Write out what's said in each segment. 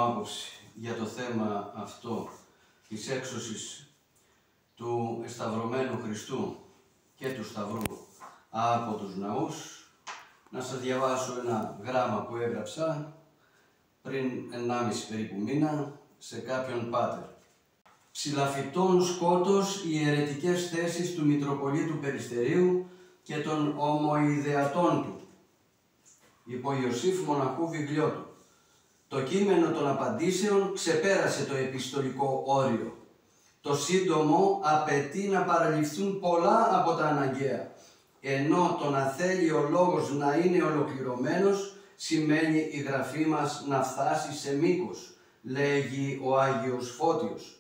άποψη για το θέμα αυτό της έξωσης του εσταυρωμένου Χριστού και του Σταυρού από τους ναούς, να σας διαβάσω ένα γράμμα που έγραψα πριν 1,5 περίπου μήνα σε κάποιον πάτερ. Ψηλαφιτών σκότος οι αιρετικές θέσεις του Μητροπολίτου Περιστερίου και των ομοειδεατών του, υπό Ιωσήφ Μοναχού Βιβλιώτου. Το κείμενο των απαντήσεων ξεπέρασε το επιστολικό όριο. Το σύντομο απαιτεί να παραληφθούν πολλά από τα αναγκαία, ενώ το να θέλει ο λόγος να είναι ολοκληρωμένος σημαίνει η γραφή μας να φτάσει σε μήκος, λέγει ο Άγιος Φώτιος.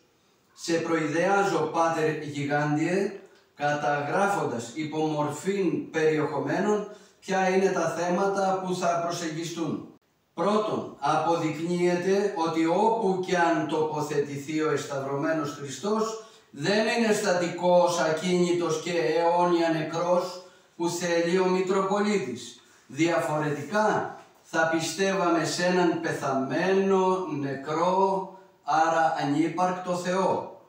Σε προειδεάζω, Πάτερ Γιγάντιε, καταγράφοντας υπό μορφήν περιεχομένων ποια είναι τα θέματα που θα προσεγγιστούν. Πρώτον, αποδεικνύεται ότι όπου κι αν τοποθετηθεί ο εσταυρωμένος Χριστός, δεν είναι στατικός, ακίνητος και αιώνια νεκρός που θέλει ο Μητροπολίτης. Διαφορετικά θα πιστεύαμε σε έναν πεθαμένο, νεκρό, άρα ανύπαρκτο Θεό.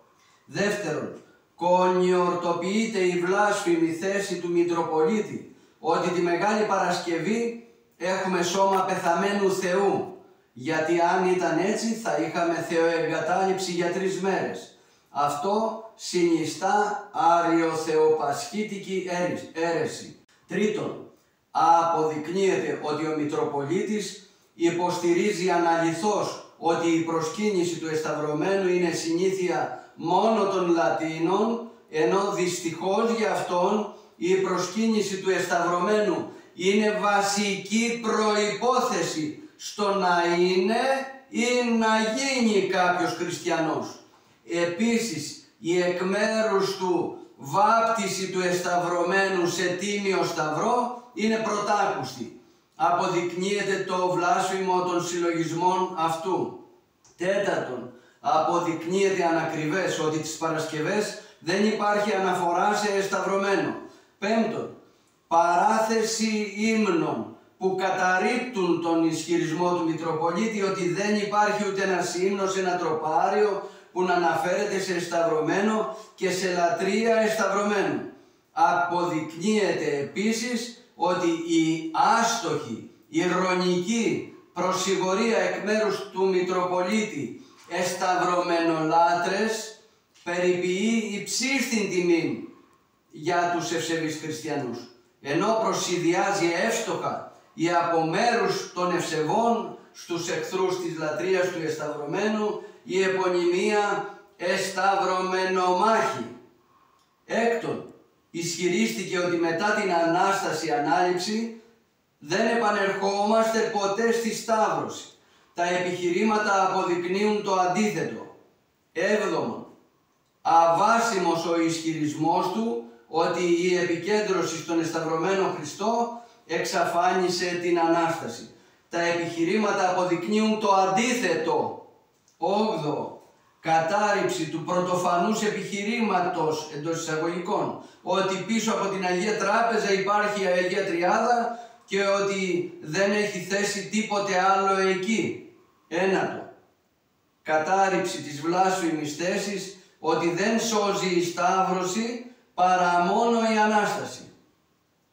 Δεύτερον, κονιορτοποιείται η βλάσφημη θέση του Μητροπολίτη ότι τη Μεγάλη Παρασκευή έχουμε σώμα πεθαμένου Θεού, γιατί αν ήταν έτσι θα είχαμε θεοεγκατάλειψη για 3 μέρες. Αυτό συνιστά άριο-θεοπασχήτικη αίρεση. Τρίτον, αποδεικνύεται ότι ο Μητροπολίτης υποστηρίζει αναλυθώς ότι η προσκύνηση του εσταυρωμένου είναι συνήθεια μόνο των Λατίνων, ενώ δυστυχώς για αυτόν η προσκύνηση του εσταυρωμένου είναι βασική προϋπόθεση στο να είναι ή να γίνει κάποιος χριστιανός. Επίσης, η εκ μέρους του βάπτιση του εσταυρωμένου σε τίμιο σταυρό είναι πρωτάκουστη. Αποδεικνύεται το βλάσφημο των συλλογισμών αυτού. Τέταρτον, αποδεικνύεται ανακριβές ότι τις Παρασκευές δεν υπάρχει αναφορά σε εσταυρωμένο. Πέμπτον, παράθεση ύμνων που καταρρίπτουν τον ισχυρισμό του Μητροπολίτη ότι δεν υπάρχει ούτε ένας ύμνος, ένα τροπάριο που να αναφέρεται σε εσταυρωμένο και σε λατρεία εσταυρωμένου. Αποδεικνύεται επίσης ότι η άστοχη, ηρωνική προσηγορία εκ μέρους του Μητροπολίτη εσταυρωμένολάτρες περιποιεί υψίστην τιμή για τους ευσεβείς χριστιανούς, ενώ προσιδιάζει εύστοχα η από μέρους των ευσεβών στους εχθρούς της λατρείας του εσταυρωμένου η επωνυμία εσταυρωμενομάχη. Έκτον, ισχυρίστηκε ότι μετά την Ανάσταση Ανάληψη δεν επανερχόμαστε ποτέ στη Σταύρωση. Τα επιχειρήματα αποδεικνύουν το αντίθετο. Έβδομον, αβάσιμος ο ισχυρισμός του ότι η επικέντρωση στον εσταυρωμένο Χριστό εξαφάνισε την Ανάσταση. Τα επιχειρήματα αποδεικνύουν το αντίθετο. Όγδοο, κατάρριψη του πρωτοφανούς επιχειρήματος εντός εισαγωγικών ότι πίσω από την Αγία Τράπεζα υπάρχει η Αγία Τριάδα και ότι δεν έχει θέση τίποτε άλλο εκεί. Ένατο, κατάρριψη της βλάσφημης θέσης ότι δεν σώζει η Σταύρωση παρά μόνο η Ανάσταση.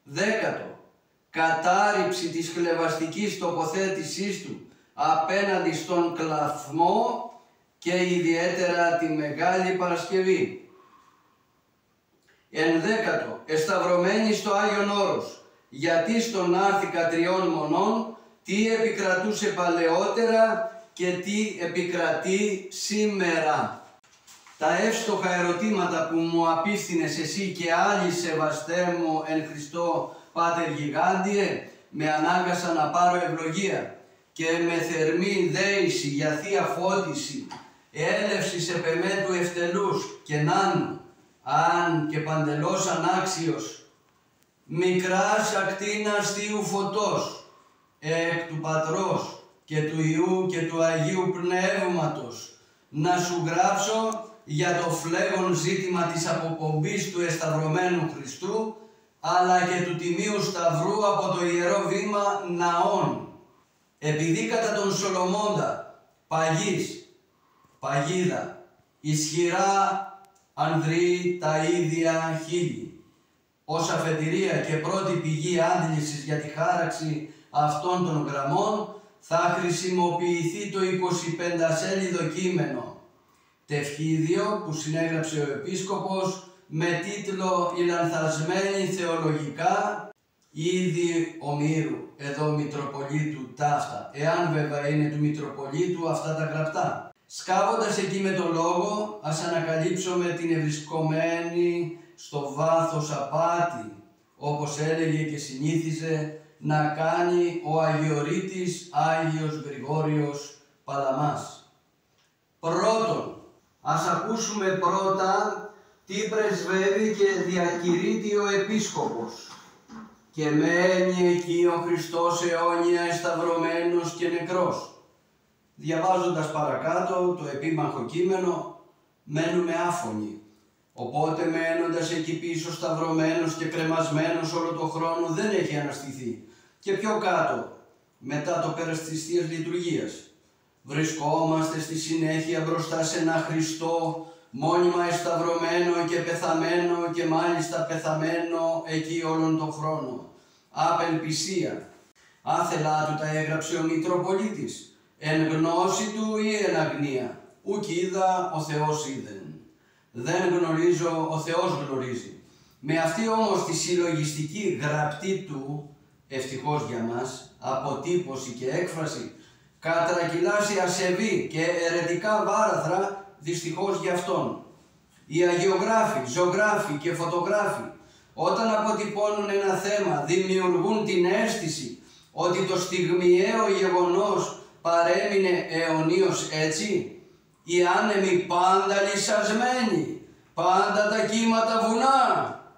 Δέκατο, κατάρριψη της χλευαστικής τοποθέτησής του απέναντι στον κλαθμό και ιδιαίτερα τη Μεγάλη Παρασκευή. Ενδέκατο, εσταυρωμένη στο Άγιον Όρος, γιατί στον άρθηκα 3 μονών τι επικρατούσε παλαιότερα και τι επικρατεί σήμερα. Τα εύστοχα ερωτήματα που μου απίφθινες εσύ και άλλοι σεβαστέ μου εν Χριστώ Πάτερ Γιγάντιε με ανάγκασαν να πάρω ευλογία και με θερμή δέηση για θεία φώτιση έλευσης επεμέτου ευτελούς και νάνου, αν και παντελώς ανάξιος, μικράς ακτίνας θείου φωτός, εκ του Πατρός και του Υιού και του Αγίου Πνεύματος, να σου γράψω για το φλέγον ζήτημα της αποπομπής του εσταυρωμένου Χριστού, αλλά και του Τιμίου Σταυρού από το Ιερό Βήμα Ναών. Επειδή κατά τον Σολομώντα παγής, παγίδα, ισχυρά ανδρεί τα ίδια χείλη. Ως αφετηρία και πρώτη πηγή άντλησης για τη χάραξη αυτών των γραμμών θα χρησιμοποιηθεί το 25σέλιδο κείμενο τευχίδιο που συνέγραψε ο Επίσκοπος με τίτλο «Η λανθασμένη θεολογικά είδη Ομήρου», εδώ Μητροπολίτου ταύτα, εάν βέβαια είναι του Μητροπολίτου αυτά τα γραπτά. Σκάβοντας εκεί με το λόγο, ας ανακαλύψουμε την ευρισκομένη στο βάθος απάτη, όπως έλεγε και συνήθιζε να κάνει ο Αγιορείτης Άγιος Γρηγόριος Παλαμάς. Πρώτον, ας ακούσουμε πρώτα τι πρεσβεύει και διακηρύττει ο Επίσκοπος. «Και μένει εκεί ο Χριστός αιώνια εσταυρωμένος και νεκρός». Διαβάζοντας παρακάτω το επίμαχο κείμενο, μένουμε άφωνοι. Οπότε μένοντας εκεί πίσω σταυρωμένος και κρεμασμένος όλο το χρόνο δεν έχει αναστηθεί. Και πιο κάτω, μετά το πέρας της Θείας Λειτουργίας, βρισκόμαστε στη συνέχεια μπροστά σε ένα Χριστό μόνιμα εσταυρωμένο και πεθαμένο και μάλιστα πεθαμένο εκεί όλον τον χρόνο. Απελπισία. Άθελά του τα έγραψε ο Μητροπολίτης, εν γνώση του ή εν αγνία. Ουκ είδα, ο Θεός είδεν. Δεν γνωρίζω, ο Θεός γνωρίζει. Με αυτή όμως τη συλλογιστική γραπτή του, ευτυχώς για μας, αποτύπωση και έκφραση, κατρακυλάσει ασεβή και αιρετικά βάραθρα, δυστυχώς για αυτόν. Οι αγιογράφοι, ζωγράφοι και φωτογράφοι, όταν αποτυπώνουν ένα θέμα, δημιουργούν την αίσθηση ότι το στιγμιαίο γεγονός παρέμεινε αιωνίως έτσι. Οι άνεμοι πάντα λυσασμένοι, πάντα τα κύματα βουνά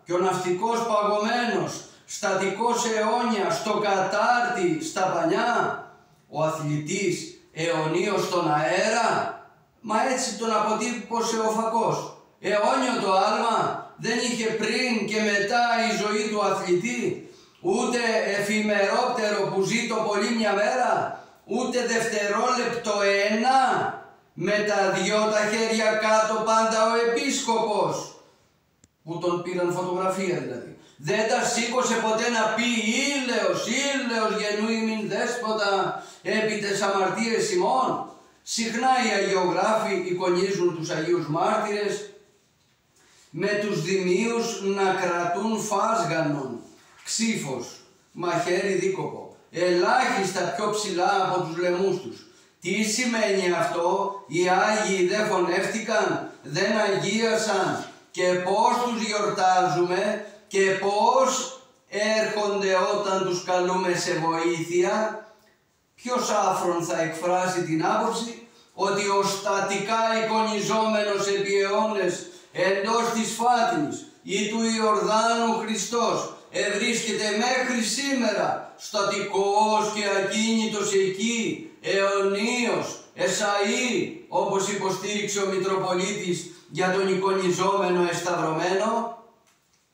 και ο ναυτικός παγωμένος, στατικός αιώνια στο κατάρτι, στα πανιά, ο αθλητής αιωνίως στον αέρα. Μα έτσι τον αποτύπωσε ο Φακός. Αιώνιο το άλμα, δεν είχε πριν και μετά η ζωή του αθλητή, ούτε εφημερόπτερο που ζει το πολύ μια μέρα, ούτε δευτερόλεπτο ένα, με τα δυο τα χέρια κάτω πάντα ο Επίσκοπος, που τον πήραν φωτογραφία δηλαδή. Δεν τα σήκωσε ποτέ να πει «Ήλαιος, ήλαιος γεννού ημιν δέσποτα, επί τες αμαρτίες ημών». Συχνά οι αγιογράφοι εικονίζουν τους Αγίους Μάρτυρες με τους δημίους να κρατούν φάσγανον, ξύφος, μαχαίρι δίκοπο, ελάχιστα πιο ψηλά από τους λαιμούς τους. Τι σημαίνει αυτό? Οι Άγιοι δεν φωνεύτηκαν, δεν αγίασαν, και πώς τους γιορτάζουμε και πώς έρχονται όταν τους καλούμε σε βοήθεια? Ποιος άφρον θα εκφράσει την άποψη ότι ο στατικά εικονιζόμενος επί αιώνες εντός της Φάτιμης ή του Ιορδάνου Χριστός ευρίσκεται μέχρι σήμερα στατικός και ακίνητος εκεί, αιωνίως, εσαΐ, όπως υποστήριξε ο Μητροπολίτης για τον εικονιζόμενο εσταυρωμένο.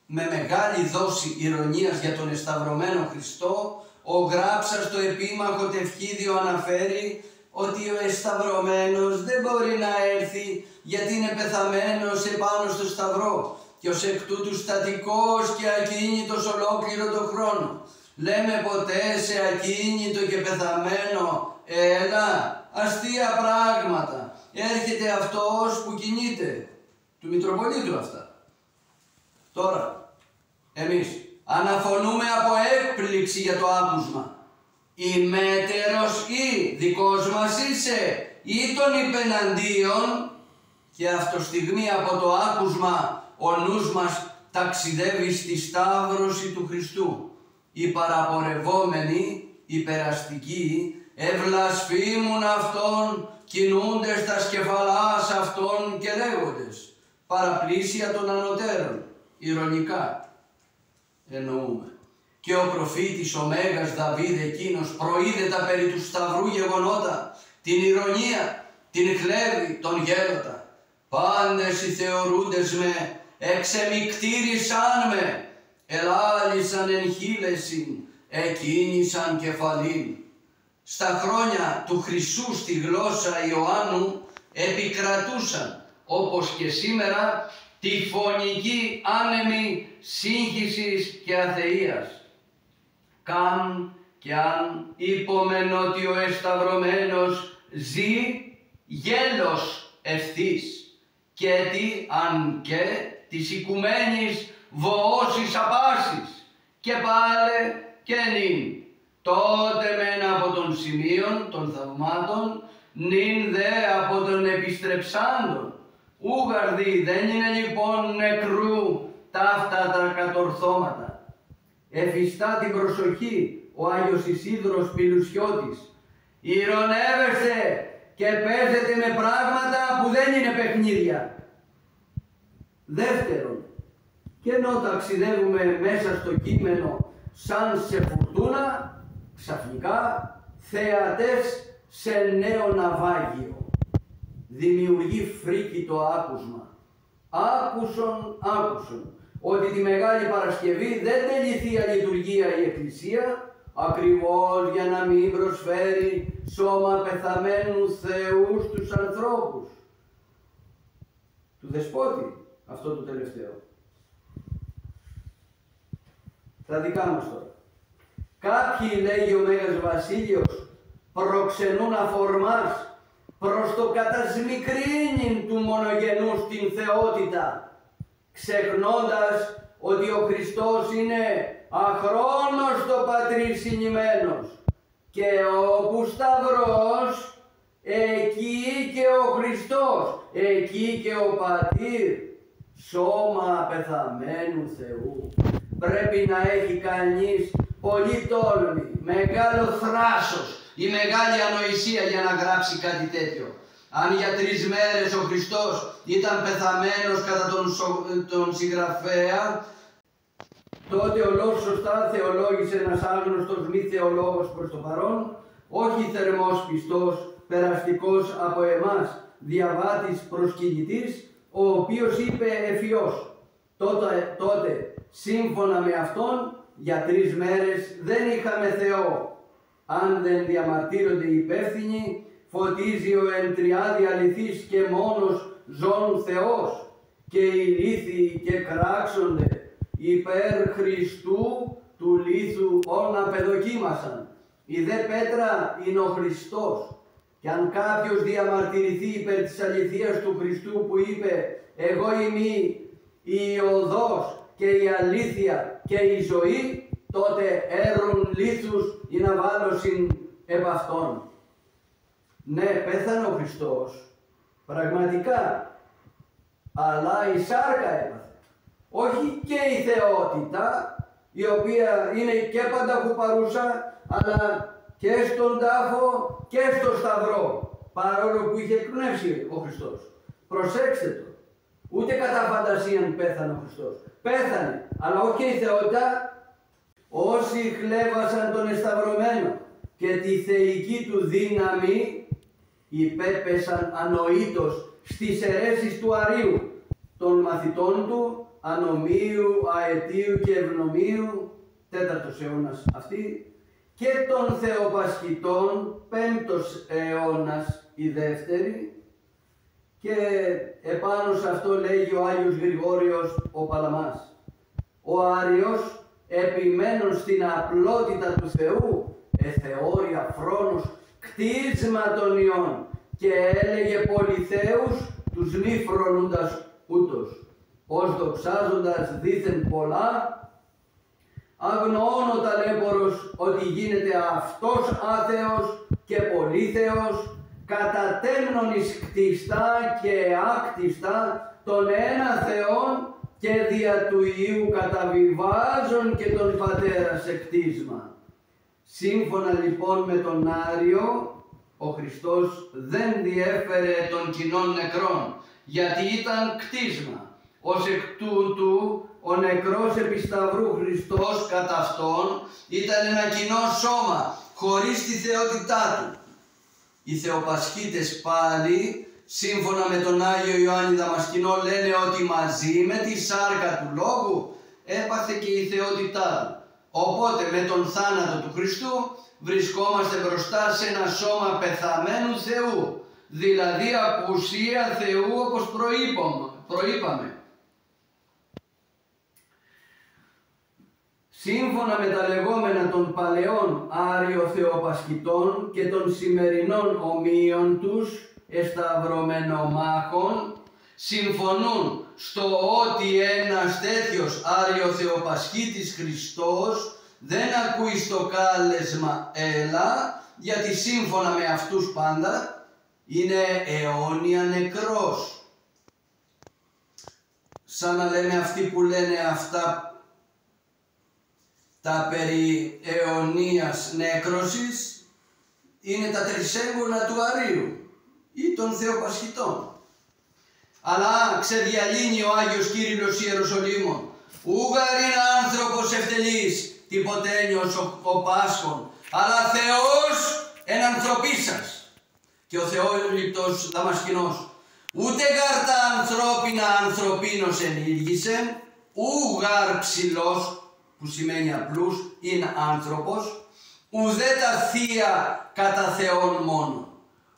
Με μεγάλη δόση ηρωνίας για τον εσταυρωμένο Χριστό, ο γράψας στο επίμαχο τευχίδιο αναφέρει ότι ο εσταυρωμένος δεν μπορεί να έρθει γιατί είναι πεθαμένος επάνω στο σταυρό και ως εκ τούτου στατικός και ακίνητος ολόκληρο το χρόνο. Λέμε ποτέ σε ακίνητο και πεθαμένο «Έλα, αστεία πράγματα, έρχεται αυτός που κινείται». Του Μητροπολίτου αυτά. Τώρα, εμείς αναφωνούμε από έκπληξη για το άκουσμα. Ημέτερος ή δικός μας είσαι ή τον υπεναντίον, και αυτοστιγμή από το άκουσμα ο νους μας ταξιδεύει στη σταύρωση του Χριστού. Οι παραπορευόμενοι, οι περαστικοί, ευλασφήμουν Αυτόν, κινούνται στα σκεφαλάς Αυτόν και λέγοντες, παραπλήσια των ανωτέρων, ηρωνικά εννοούμε. Και ο προφήτης ο Μέγας Δαβίδ εκείνος προείδε τα περί του σταυρού γεγονότα, την ηρωνία, την χλέβη, τον γέλοτα. Πάντες οι θεωρούντες με, εξεμικτήρισαν με, ελάλησαν εν χείλεσιν, εκκίνησαν κεφαλήν. στα χρόνια του Χρυσού στη γλώσσα Ιωάννου επικρατούσαν, όπως και σήμερα, τη φωνική άνεμη σύγχυσης και αθείας. Καν και αν είπομεν ότι ο εσταυρωμένος ζει, γέλος ευθύς, και τι αν και της οικουμένης βοώσης απάσης, και πάλε και νυν, τότε μεν από των σημείων των θαυμάτων, νυν δε από των επιστρεψάντων. Ούγαρδι δεν είναι λοιπόν νεκρού ταύτα τα κατορθώματα. Εφιστά την προσοχή ο Άγιος Ισίδωρος Πηλουσιώτης. Ηρωνεύεστε και παίζετε με πράγματα που δεν είναι παιχνίδια. Δεύτερον, και ενώ ταξιδεύουμε μέσα στο κείμενο σαν σε φουρτούνα, ξαφνικά θεατές σε νέο ναυάγιο. Δημιουργεί φρίκι το άκουσμα. Άκουσον ότι τη Μεγάλη Παρασκευή δεν τέλει Θεία Λειτουργία η Εκκλησία, ακριβώς για να μην προσφέρει σώμα πεθαμένου Θεού στους ανθρώπους. Του Δεσπότη αυτό το τελευταίο. Τα δικά μας τώρα. Κάποιοι, λέγει ο Μέγας Βασίλειος, προξενούν αφορμάς προς το κατασμικρύνην του μονογενούς την θεότητα, ξεχνώντας ότι ο Χριστός είναι αχρόνος το Πατρί συνημένος, και όπου σταυρός, εκεί και ο Χριστός, εκεί και ο Πατήρ, σώμα πεθαμένου Θεού. Πρέπει να έχει κανείς πολύ τόλμη, μεγάλο θράσος ή μεγάλη ανοησία για να γράψει κάτι τέτοιο. Αν για 3 μέρες ο Χριστός ήταν πεθαμένος κατά τον συγγραφέα, τότε σωστά θεολόγησε ένας άγνωστος μη θεολόγος προς το παρόν, όχι θερμός πιστός, περαστικός από εμάς, διαβάτης προσκυνητής, ο οποίος είπε εφιώς, τότε σύμφωνα με αυτόν, για 3 μέρες δεν είχαμε Θεό. Αν δεν διαμαρτύρονται οι υπεύθυνοι, φωτίζει ο εν τριάδη αληθής και μόνος ζών Θεός, και οι λίθοι και κράξονται υπέρ Χριστού του λίθου όρνα παιδοκίμασαν. Η δε πέτρα είναι ο Χριστός. Και αν κάποιος διαμαρτυρηθεί υπέρ της αληθείας του Χριστού που είπε «Εγώ είμαι η οδός και η αλήθεια και η ζωή», τότε έρουν λίθους ή να βάλωσιν επ' αυτόν. Ναι, πέθανε ο Χριστός, πραγματικά, αλλά η σάρκα έπαθε. Όχι και η θεότητα, η οποία είναι και πανταχού παρούσα, αλλά και στον τάφο και στο σταυρό, παρόλο που είχε εκπνεύσει ο Χριστός. Προσέξτε το, ούτε κατά φαντασίαν πέθανε ο Χριστός. Πέθανε, αλλά όχι η θεότητα. Όσοι χλέβασαν τον εσταυρωμένο και τη θεϊκή του δύναμη, υπέπεσαν ανοήτως στις αιρέσεις του Αρείου, των μαθητών του, Ανομίου, Αετίου και Ευνομίου, 4ος αιώνας αυτή, και των Θεοπασχητών, 5ος αιώνας η δεύτερη, και επάνω σε αυτό λέγει ο Άγιος Γρηγόριος ο Παλαμάς. Ο Άριος, επιμένων στην απλότητα του Θεού, εθεώρια φρόνος κτίσμα των ιών, και έλεγε πολυθέους τους μη φρονούντας ούτως, ως δοξάζοντας δήθεν πολλά, αγνοών ο ταλέπορος ότι γίνεται αυτός άθεος και πολύθεος, κατατέμνον εις κτιστά και άκτιστα τον ένα Θεόν, και δια του Υιού καταβιβάζον και τον Πατέρα σε κτίσμα. Σύμφωνα λοιπόν με τον Άριο, ο Χριστός δεν διέφερε των κοινών νεκρών, γιατί ήταν κτίσμα. Ως εκ τούτου, ο νεκρός επί σταυρού Χριστός κατά αυτόν ήταν ένα κοινό σώμα, χωρίς τη θεότητά του. Οι Θεοπασχίτες πάλι, σύμφωνα με τον Άγιο Ιωάννη Δαμασκηνό, λένε ότι μαζί με τη σάρκα του Λόγου έπαθε και η θεότητά του. Οπότε με τον θάνατο του Χριστού βρισκόμαστε μπροστά σε ένα σώμα πεθαμένου Θεού, δηλαδή απουσία Θεού όπως προείπαμε. Σύμφωνα με τα λεγόμενα των παλαιών άριο-θεοπασχητών και των σημερινών ομοίων τους εσταυρωμενομάχων, συμφωνούν στο ότι ένας τέτοιος άριο-θεοπασχήτης Χριστός δεν ακούει στο κάλεσμα έλα, γιατί σύμφωνα με αυτούς πάντα είναι αιώνια νεκρός. Σαν να λένε αυτοί που λένε αυτά τα περί αιωνίας νέκρωσης, είναι τα τρισέγγωνα του Αρίου ή των Θεοπασχητών. Αλλά ξεδιαλύνει ο Άγιος Κύριλλος Ιεροσολύμων, ούγαρ είναι άνθρωπος ευτελής, τιποτένιος ο Πάσχων, αλλά Θεός εν ανθρωπίσας. Και ο Θεόληπτος Δαμασκηνός, ούτε γαρ τα ανθρώπινα ανθρωπίνος ενήλγησεν, ούγαρ ψηλός, που σημαίνει απλούς, είναι άνθρωπος, ουδέ τα θεία κατά Θεόν μόνο.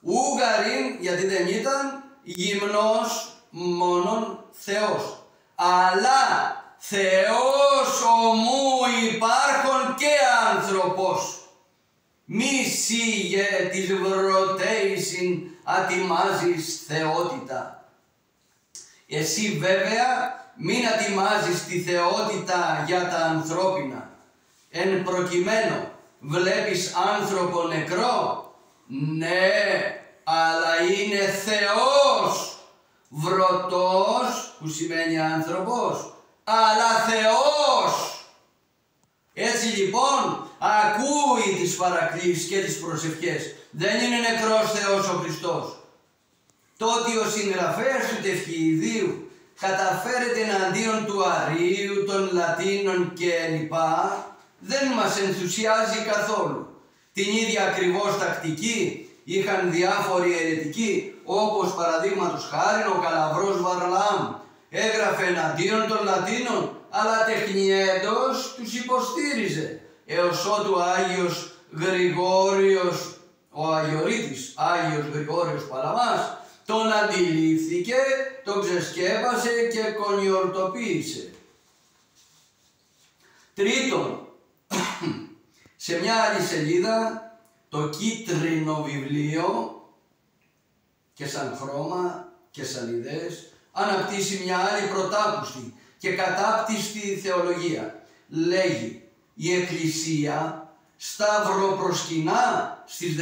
Ούγαριν, γιατί δεν ήταν γυμνός μόνον Θεός, αλλά Θεός ομού υπάρχον και άνθρωπος. Μη σίγε της βρωτέησιν ατιμάζεις θεότητα. Εσύ βέβαια μην ατιμάζεις τη θεότητα για τα ανθρώπινα. Εν προκειμένου βλέπεις άνθρωπο νεκρό, ναι, αλλά είναι Θεός. Βρωτός, που σημαίνει άνθρωπος, αλλά Θεός. Έτσι λοιπόν ακούει τις παρακλήσεις και τις προσευχές. Δεν είναι νεκρός Θεός ο Χριστός. Το ότι ο συγγραφέας του Τευχηδίου καταφέρεται εναντίον του Αρίου, των Λατίνων κλπ. Δεν μας ενθουσιάζει καθόλου. Την ίδια ακριβώς τακτική είχαν διάφοροι αιρετικοί, όπως παραδείγματος χάριν ο Καλαβρός Βαρλάμ. Έγραφε εναντίον των Λατίνων, αλλά τεχνιέντος τους υποστήριζε, έως ότου Άγιος Γρηγόριος, ο Αγιορείτης, Άγιος Γρηγόριος Παλαμάς, τον αντιλήφθηκε, τον ξεσκέπασε και κονιορτοποίησε. Τρίτον, σε μια άλλη σελίδα, το κίτρινο βιβλίο και σαν χρώμα και σαν ιδέες αναπτύσσει μια άλλη πρωτάκουστη και κατάπτυστη θεολογία. Λέγει, η Εκκλησία σταυροπροσκυνά στις 14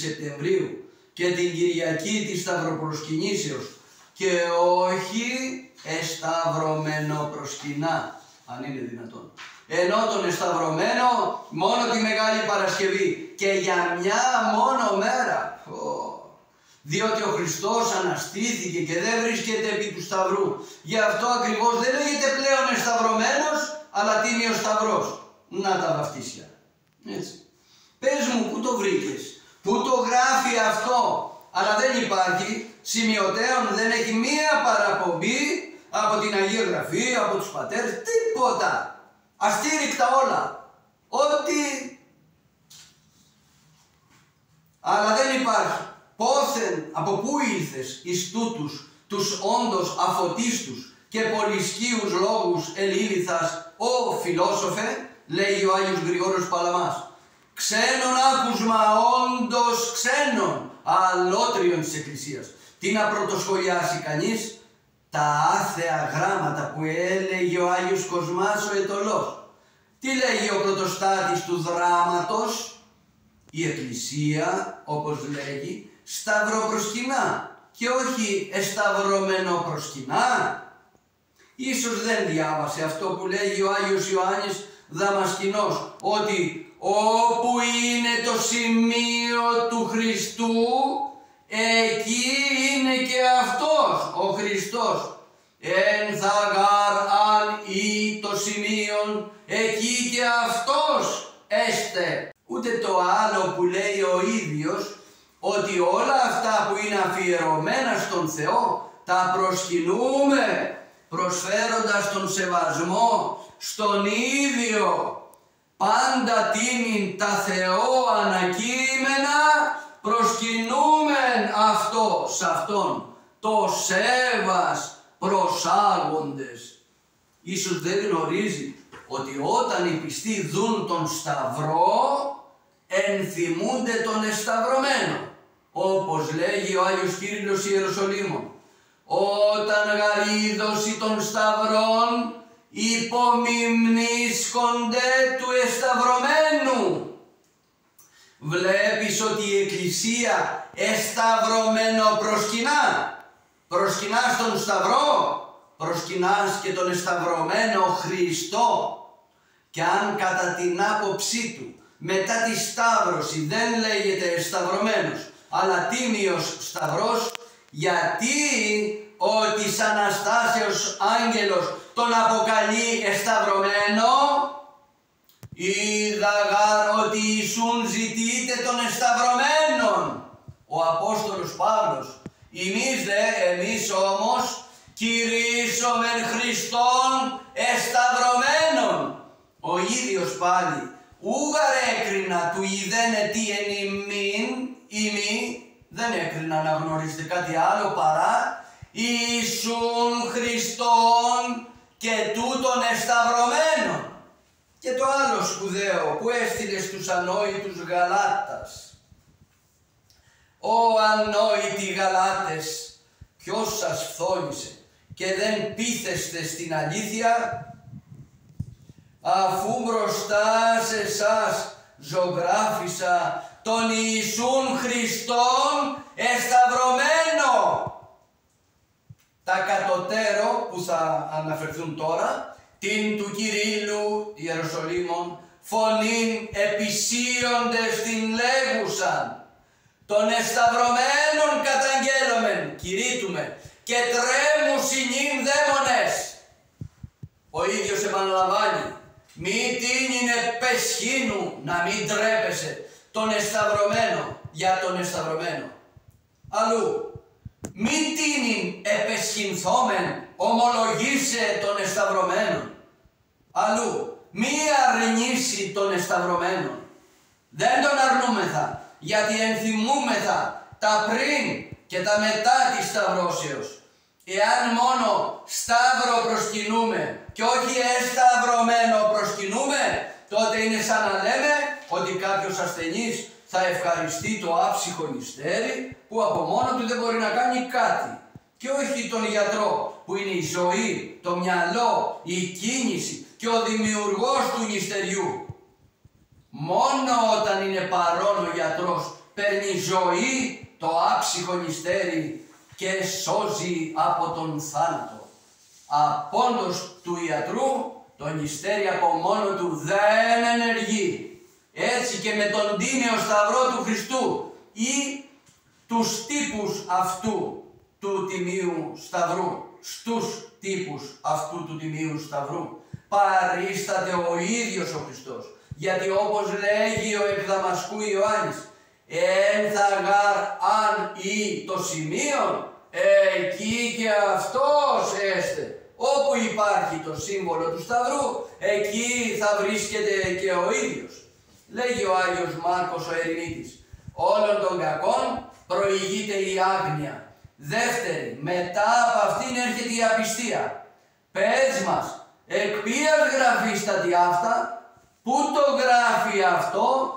Σεπτεμβρίου και την Κυριακή της Σταυροπροσκυνήσεως και όχι εσταυρωμένο προσκυνά, αν είναι δυνατόν. Ενώ τον εσταυρωμένο μόνο τη Μεγάλη Παρασκευή και για μια μόνο μέρα. Διότι ο Χριστός αναστήθηκε και δεν βρίσκεται επί του Σταυρού. Γι' αυτό ακριβώς δεν λέγεται πλέον εσταυρωμένος, αλλά τίμιος Σταυρός. Να τα βαφτίσια. Έτσι. Πες μου, πού το βρήκες, πού το γράφει αυτό, αλλά δεν υπάρχει σημειωτέων, δεν έχει μία παραπομπή από την Αγία Γραφή, από τους πατέρες, τίποτα. Αστήρικτα όλα. Ό,τι... Αλλά δεν υπάρχει. Πόθεν, από πού ήλθες εις τούτους τους όντως αφωτίστους και πολυσκίους λόγους ελήλυθας, ο φιλόσοφε, λέει ο Άγιος Γρηγόριος Παλαμάς. Ξένον άκουσμα όντως ξένων, αλότριων της Εκκλησίας. Τι να πρωτοσχολιάσει κανείς, τα άθεα γράμματα που έλεγε ο Άγιος Κοσμάς ο Αιτωλός. Τι λέγει ο πρωτοστάτης του δράματος, η Εκκλησία, όπως λέγει, σταυροπροσκυνά και όχι εσταυρωμένο προσκυνά. Ίσως δεν διάβασε αυτό που λέγει ο Άγιος Ιωάννης Δαμασκηνός, ότι όπου είναι το σημείο του Χριστού, εκεί είναι και αυτός ο Χριστός. Εν θα γαρ αν ή το σημείον, εκεί και αυτός έστε. Ούτε το άλλο που λέει ο ίδιος, ότι όλα αυτά που είναι αφιερωμένα στον Θεό, τα προσκυνούμε, προσφέροντας τον σεβασμό στον ίδιο πάντα τίμην τα Θεό ανακείμενα, προσκυνούμεν αυτό σ' αυτόν, το σέβας προσάγοντες. Ίσως δεν γνωρίζει ότι όταν οι πιστοί δουν τον Σταυρό, ενθυμούνται τον εσταυρωμένο. Όπως λέγει ο Άγιος Κύριλλος Ιεροσολύμων, όταν γαρίδωση των Σταυρών υπομιμνίσκονται του εσταυρωμένου. Βλέπεις ότι η Εκκλησία εσταυρωμένο προσκυνά. Προσκυνάς τον Σταυρό, προσκυνάς και τον εσταυρωμένο Χριστό. Και αν κατά την άποψή του μετά τη σταύρωση δεν λέγεται εσταυρωμένος, αλλά τίμιος Σταυρός, γιατί ο της Αναστάσεως άγγελος τον αποκαλεί εσταυρωμένο? Είδα γάρ ότι Ιησούν ζητείτε τον εσταυρωμένον. Ο Απόστολος Παύλος, εμείς όμως κηρύσσομεν Χριστόν εσταυρωμένον. Ο ίδιος πάλι ούγαρ έκρινα του ιδένε τι εν ημί, δεν έκρινα να γνωρίζετε κάτι άλλο παρά Ιησούν Χριστόν και τούτον εσταυρωμένον. Και το άλλο σπουδαίο που έστειλε στους ανόητους Γαλάτας. Ω ανόητοι Γαλάτες, ποιος σας φθόνησε και δεν πείθεστε στην αλήθεια, αφού μπροστά σε εσάς ζωγράφισα τον Ιησούν Χριστόν εσταυρωμένο. Τα κατωτέρω που θα αναφερθούν τώρα, την του Κυρίλλου Ιεροσολύμων, φωνήν επισύοντες την λέγουσαν, τον εσταυρωμένον καταγγέλλομεν, κηρύττουμε, και τρέμουσιν νυν δαίμονες. Ο ίδιος επαναλαμβάνει, μη τίνην επεσχήνου, να μην τρέπεσαι, τον εσταυρωμένο, για τον εσταυρωμένο. Αλλού, μη τίνην επεσχυνθόμεν, ομολογήσε τον εσταυρωμένο. Αλλού, μη αρνήσει τον εσταυρωμένο. Δεν τον αρνούμεθα, γιατί ενθυμούμεθα τα πριν και τα μετά της σταυρώσεως. Εάν μόνο σταύρο προσκυνούμε και όχι εσταυρωμένο προσκυνούμε, τότε είναι σαν να λέμε ότι κάποιος ασθενής θα ευχαριστεί το άψυχο νηστέρι που από μόνο του δεν μπορεί να κάνει κάτι. Και όχι τον γιατρό που είναι η ζωή, το μυαλό, η κίνηση και ο δημιουργός του νηστεριού. Μόνο όταν είναι παρόν ο γιατρός παίρνει ζωή το άψυχο νηστέρι και σώζει από τον θάνατο. Απόντος του ιατρού το νηστέρι από μόνο του δεν ενεργεί. Έτσι και με τον τίμιο Σταυρό του Χριστού ή τους τύπους αυτού του Τιμίου Σταυρού, στους τύπους αυτού του Τιμίου Σταυρού, παρίσταται ο ίδιος ο Χριστός. Γιατί όπως λέγει ο εκ Δαμασκού Ιωάννης, εν θα γαρ αν ή το σημείο, εκεί και αυτός έστε. Όπου υπάρχει το σύμβολο του Σταυρού, εκεί θα βρίσκεται και ο ίδιος. Λέγει ο Άγιος Μάρκος ο Ερημίτης, όλων των κακών προηγείται η άγνοια. Δεύτερη, μετά από αυτήν έρχεται η απιστία. Πες μας, εκ ποίας γραφίσταται αυτά, πού το γράφει αυτό,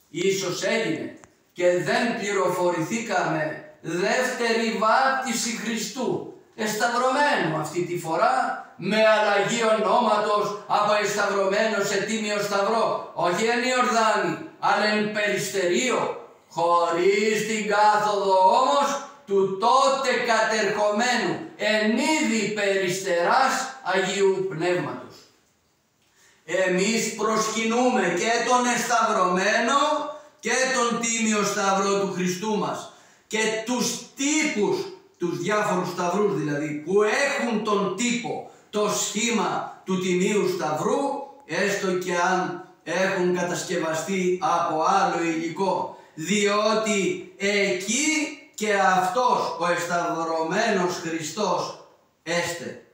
ίσως έγινε και δεν πληροφορηθήκαμε. Δεύτερη βάπτιση Χριστού, εσταυρωμένου αυτή τη φορά, με αλλαγή ονόματος από εσταυρωμένο σε τίμιο Σταυρό, όχι εν Ιορδάνη, αλλά εν Περιστερίο, χωρίς την κάθοδο όμως του τότε κατερχομένου εν είδη περιστεράς Αγίου Πνεύματος. Εμείς προσκυνούμε και τον εσταυρωμένο και τον τίμιο Σταυρό του Χριστού μας και τους τύπους, τους διάφορους σταυρούς δηλαδή, που έχουν τον τύπο, το σχήμα του Τιμίου Σταυρού, έστω και αν έχουν κατασκευαστεί από άλλο υλικό, διότι εκεί και αυτός ο εσταυρωμένος Χριστός έστε.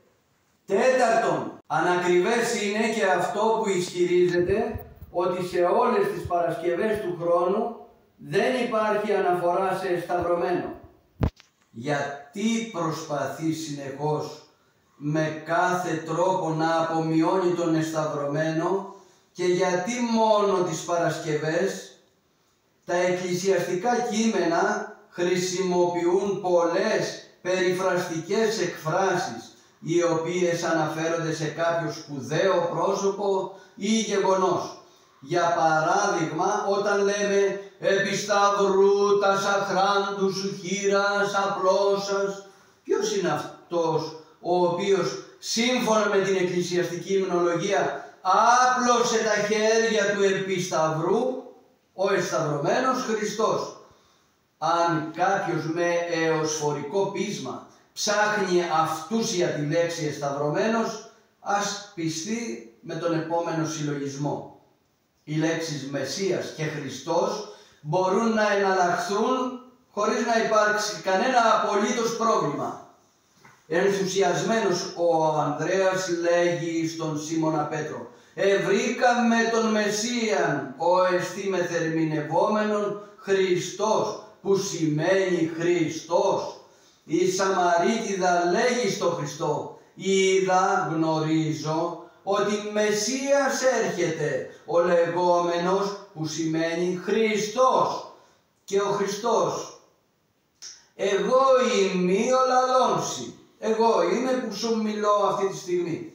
Τέταρτον, ανακριβές είναι και αυτό που ισχυρίζεται ότι σε όλες τις Παρασκευές του χρόνου δεν υπάρχει αναφορά σε σταυρωμένο. Γιατί προσπαθεί συνεχώς με κάθε τρόπο να απομειώνει τον εσταυρωμένο και γιατί μόνο τις Παρασκευές? Τα εκκλησιαστικά κείμενα χρησιμοποιούν πολλές περιφραστικές εκφράσεις οι οποίες αναφέρονται σε κάποιο σπουδαίο πρόσωπο ή γεγονός. Για παράδειγμα, όταν λέμε «επί σταυρού τας αχράντου σου χείρας απλώσας», ποιος είναι αυτός ο οποίος σύμφωνα με την εκκλησιαστική υμνολογία άπλωσε τα χέρια του επί σταυρού? Ο εσταυρωμένος Χριστός. Αν κάποιος με εωσφορικό πείσμα ψάχνει αυτούσια τη λέξη εσταυρωμένος, ας πιστεί με τον επόμενο συλλογισμό. Οι λέξεις Μεσσίας και Χριστός μπορούν να εναλλαχθούν χωρίς να υπάρξει κανένα απολύτως πρόβλημα. Ενθουσιασμένος ο Ανδρέας λέγει στον Σίμωνα Πέτρο: «Ευρήκαμε τον Μεσσίαν, ο εστί μεθερμινευόμενον Χριστός», που σημαίνει Χριστός. Η Σαμαρίτιδα λέγει στο Χριστό: «Είδα, γνωρίζω ότι Μεσσίας έρχεται», ο λεγόμενος, που σημαίνει Χριστός. Και ο Χριστός: «Εγώ είμαι ο λαλόμψη», εγώ είμαι που σου μιλώ αυτή τη στιγμή.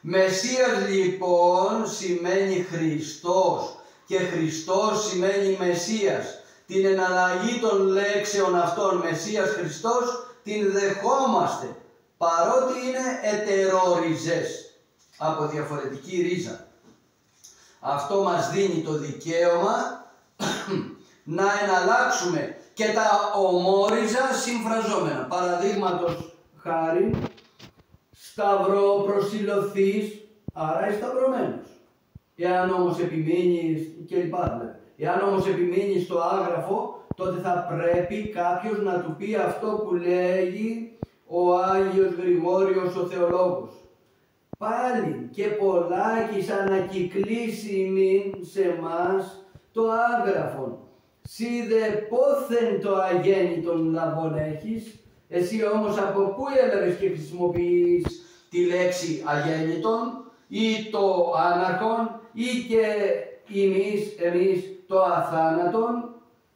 Μεσσίας λοιπόν σημαίνει Χριστός και Χριστός σημαίνει Μεσσίας. Την εναλλαγή των λέξεων αυτών Μεσσίας Χριστός την δεχόμαστε, παρότι είναι ετερόριζες από διαφορετική ρίζα. Αυτό μας δίνει το δικαίωμα να εναλλάξουμε και τα ομόριζα συμφραζόμενα. Παραδείγματος χάρη, σταυρό προσιλωθείς, άρα εσταυρωμένος. Εάν όμως επιμείνεις και υπάρχει. Εάν όμως επιμείνει στο άγραφο, τότε θα πρέπει κάποιος να του πει αυτό που λέγει ο Άγιος Γρηγόριος ο Θεολόγος. Πάλι και πολλάκις ανακυκλήσει μην σε μας το άγραφον. Σύ δε πόθεν το αγέννητον λαβών έχεις, εσύ όμως από πού έλαβες και χρησιμοποιείς τη λέξη αγέννητον ή το άναρχον ή και εμείς το αθάνατον?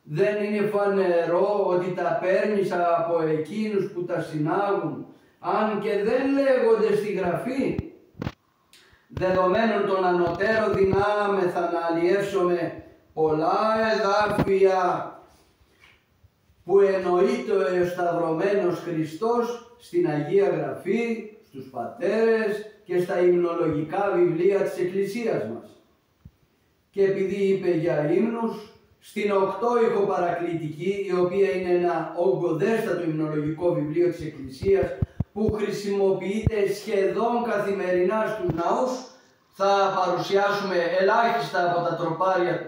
Δεν είναι φανερό ότι τα παίρνεις από εκείνους που τα συνάγουν, αν και δεν λέγονται στη Γραφή? Δεδομένων των ανωτέρων δυνάμεθα να αλλιεύσουμε πολλά εδάφια που εννοείται ο εσταυρωμένος Χριστός στην Αγία Γραφή, στους πατέρες και στα υμνολογικά βιβλία της Εκκλησίας μας. Και επειδή είπε για ύμνους, στην οκτώηχο παρακλητική, η οποία είναι ένα ογκοδέστατο υμνολογικό βιβλίο της Εκκλησίας που χρησιμοποιείται σχεδόν καθημερινά στους ναούς, θα παρουσιάσουμε ελάχιστα από τα τροπάρια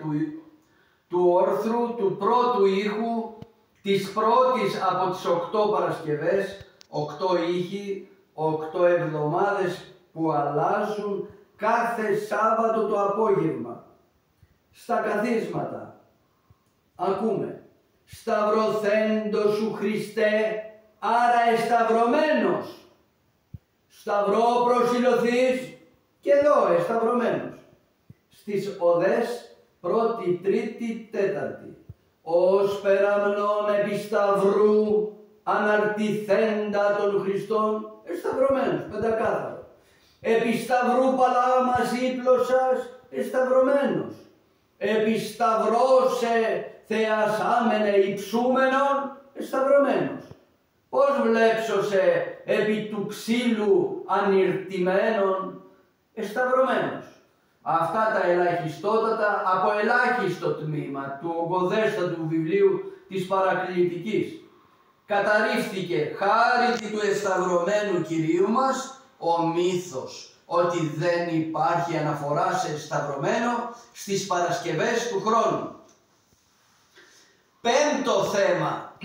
του όρθρου, του πρώτου ήχου, της πρώτης από τις 8 Παρασκευές, 8 ήχοι, 8 εβδομάδες που αλλάζουν κάθε Σάββατο το απόγευμα. Στα καθίσματα ακούμε «Σταυρωθέντο σου Χριστέ, άρα εσταυρωμένος, σταυρό προσιλωθείς», και εδώ εσταυρωμένος. Στις οδές πρώτη, τρίτη, τέταρτη, «Ως περαμνών επί σταυρού αναρτηθέντα των Χριστών», εσταυρωμένος, πεντακάθαρο. «Επί σταυρού παλά μας ύπλωσας», εσταυρωμένος. «Επί σταυρός θεασάμενε υψούμενον», εσταυρωμένος. «Πώς βλέψωσε επί του ξύλου ανηρτημένον», εσταυρωμένος. Αυτά τα ελαχιστότατα από ελάχιστο τμήμα του ογκοδέστατου βιβλίου της Παρακλητικής. Καταρρίφθηκε χάρη του εσταυρωμένου Κυρίου μας ο μύθος ότι δεν υπάρχει αναφορά σε εσταυρωμένο στις Παρασκευές του χρόνου. Πέμπτο θέμα.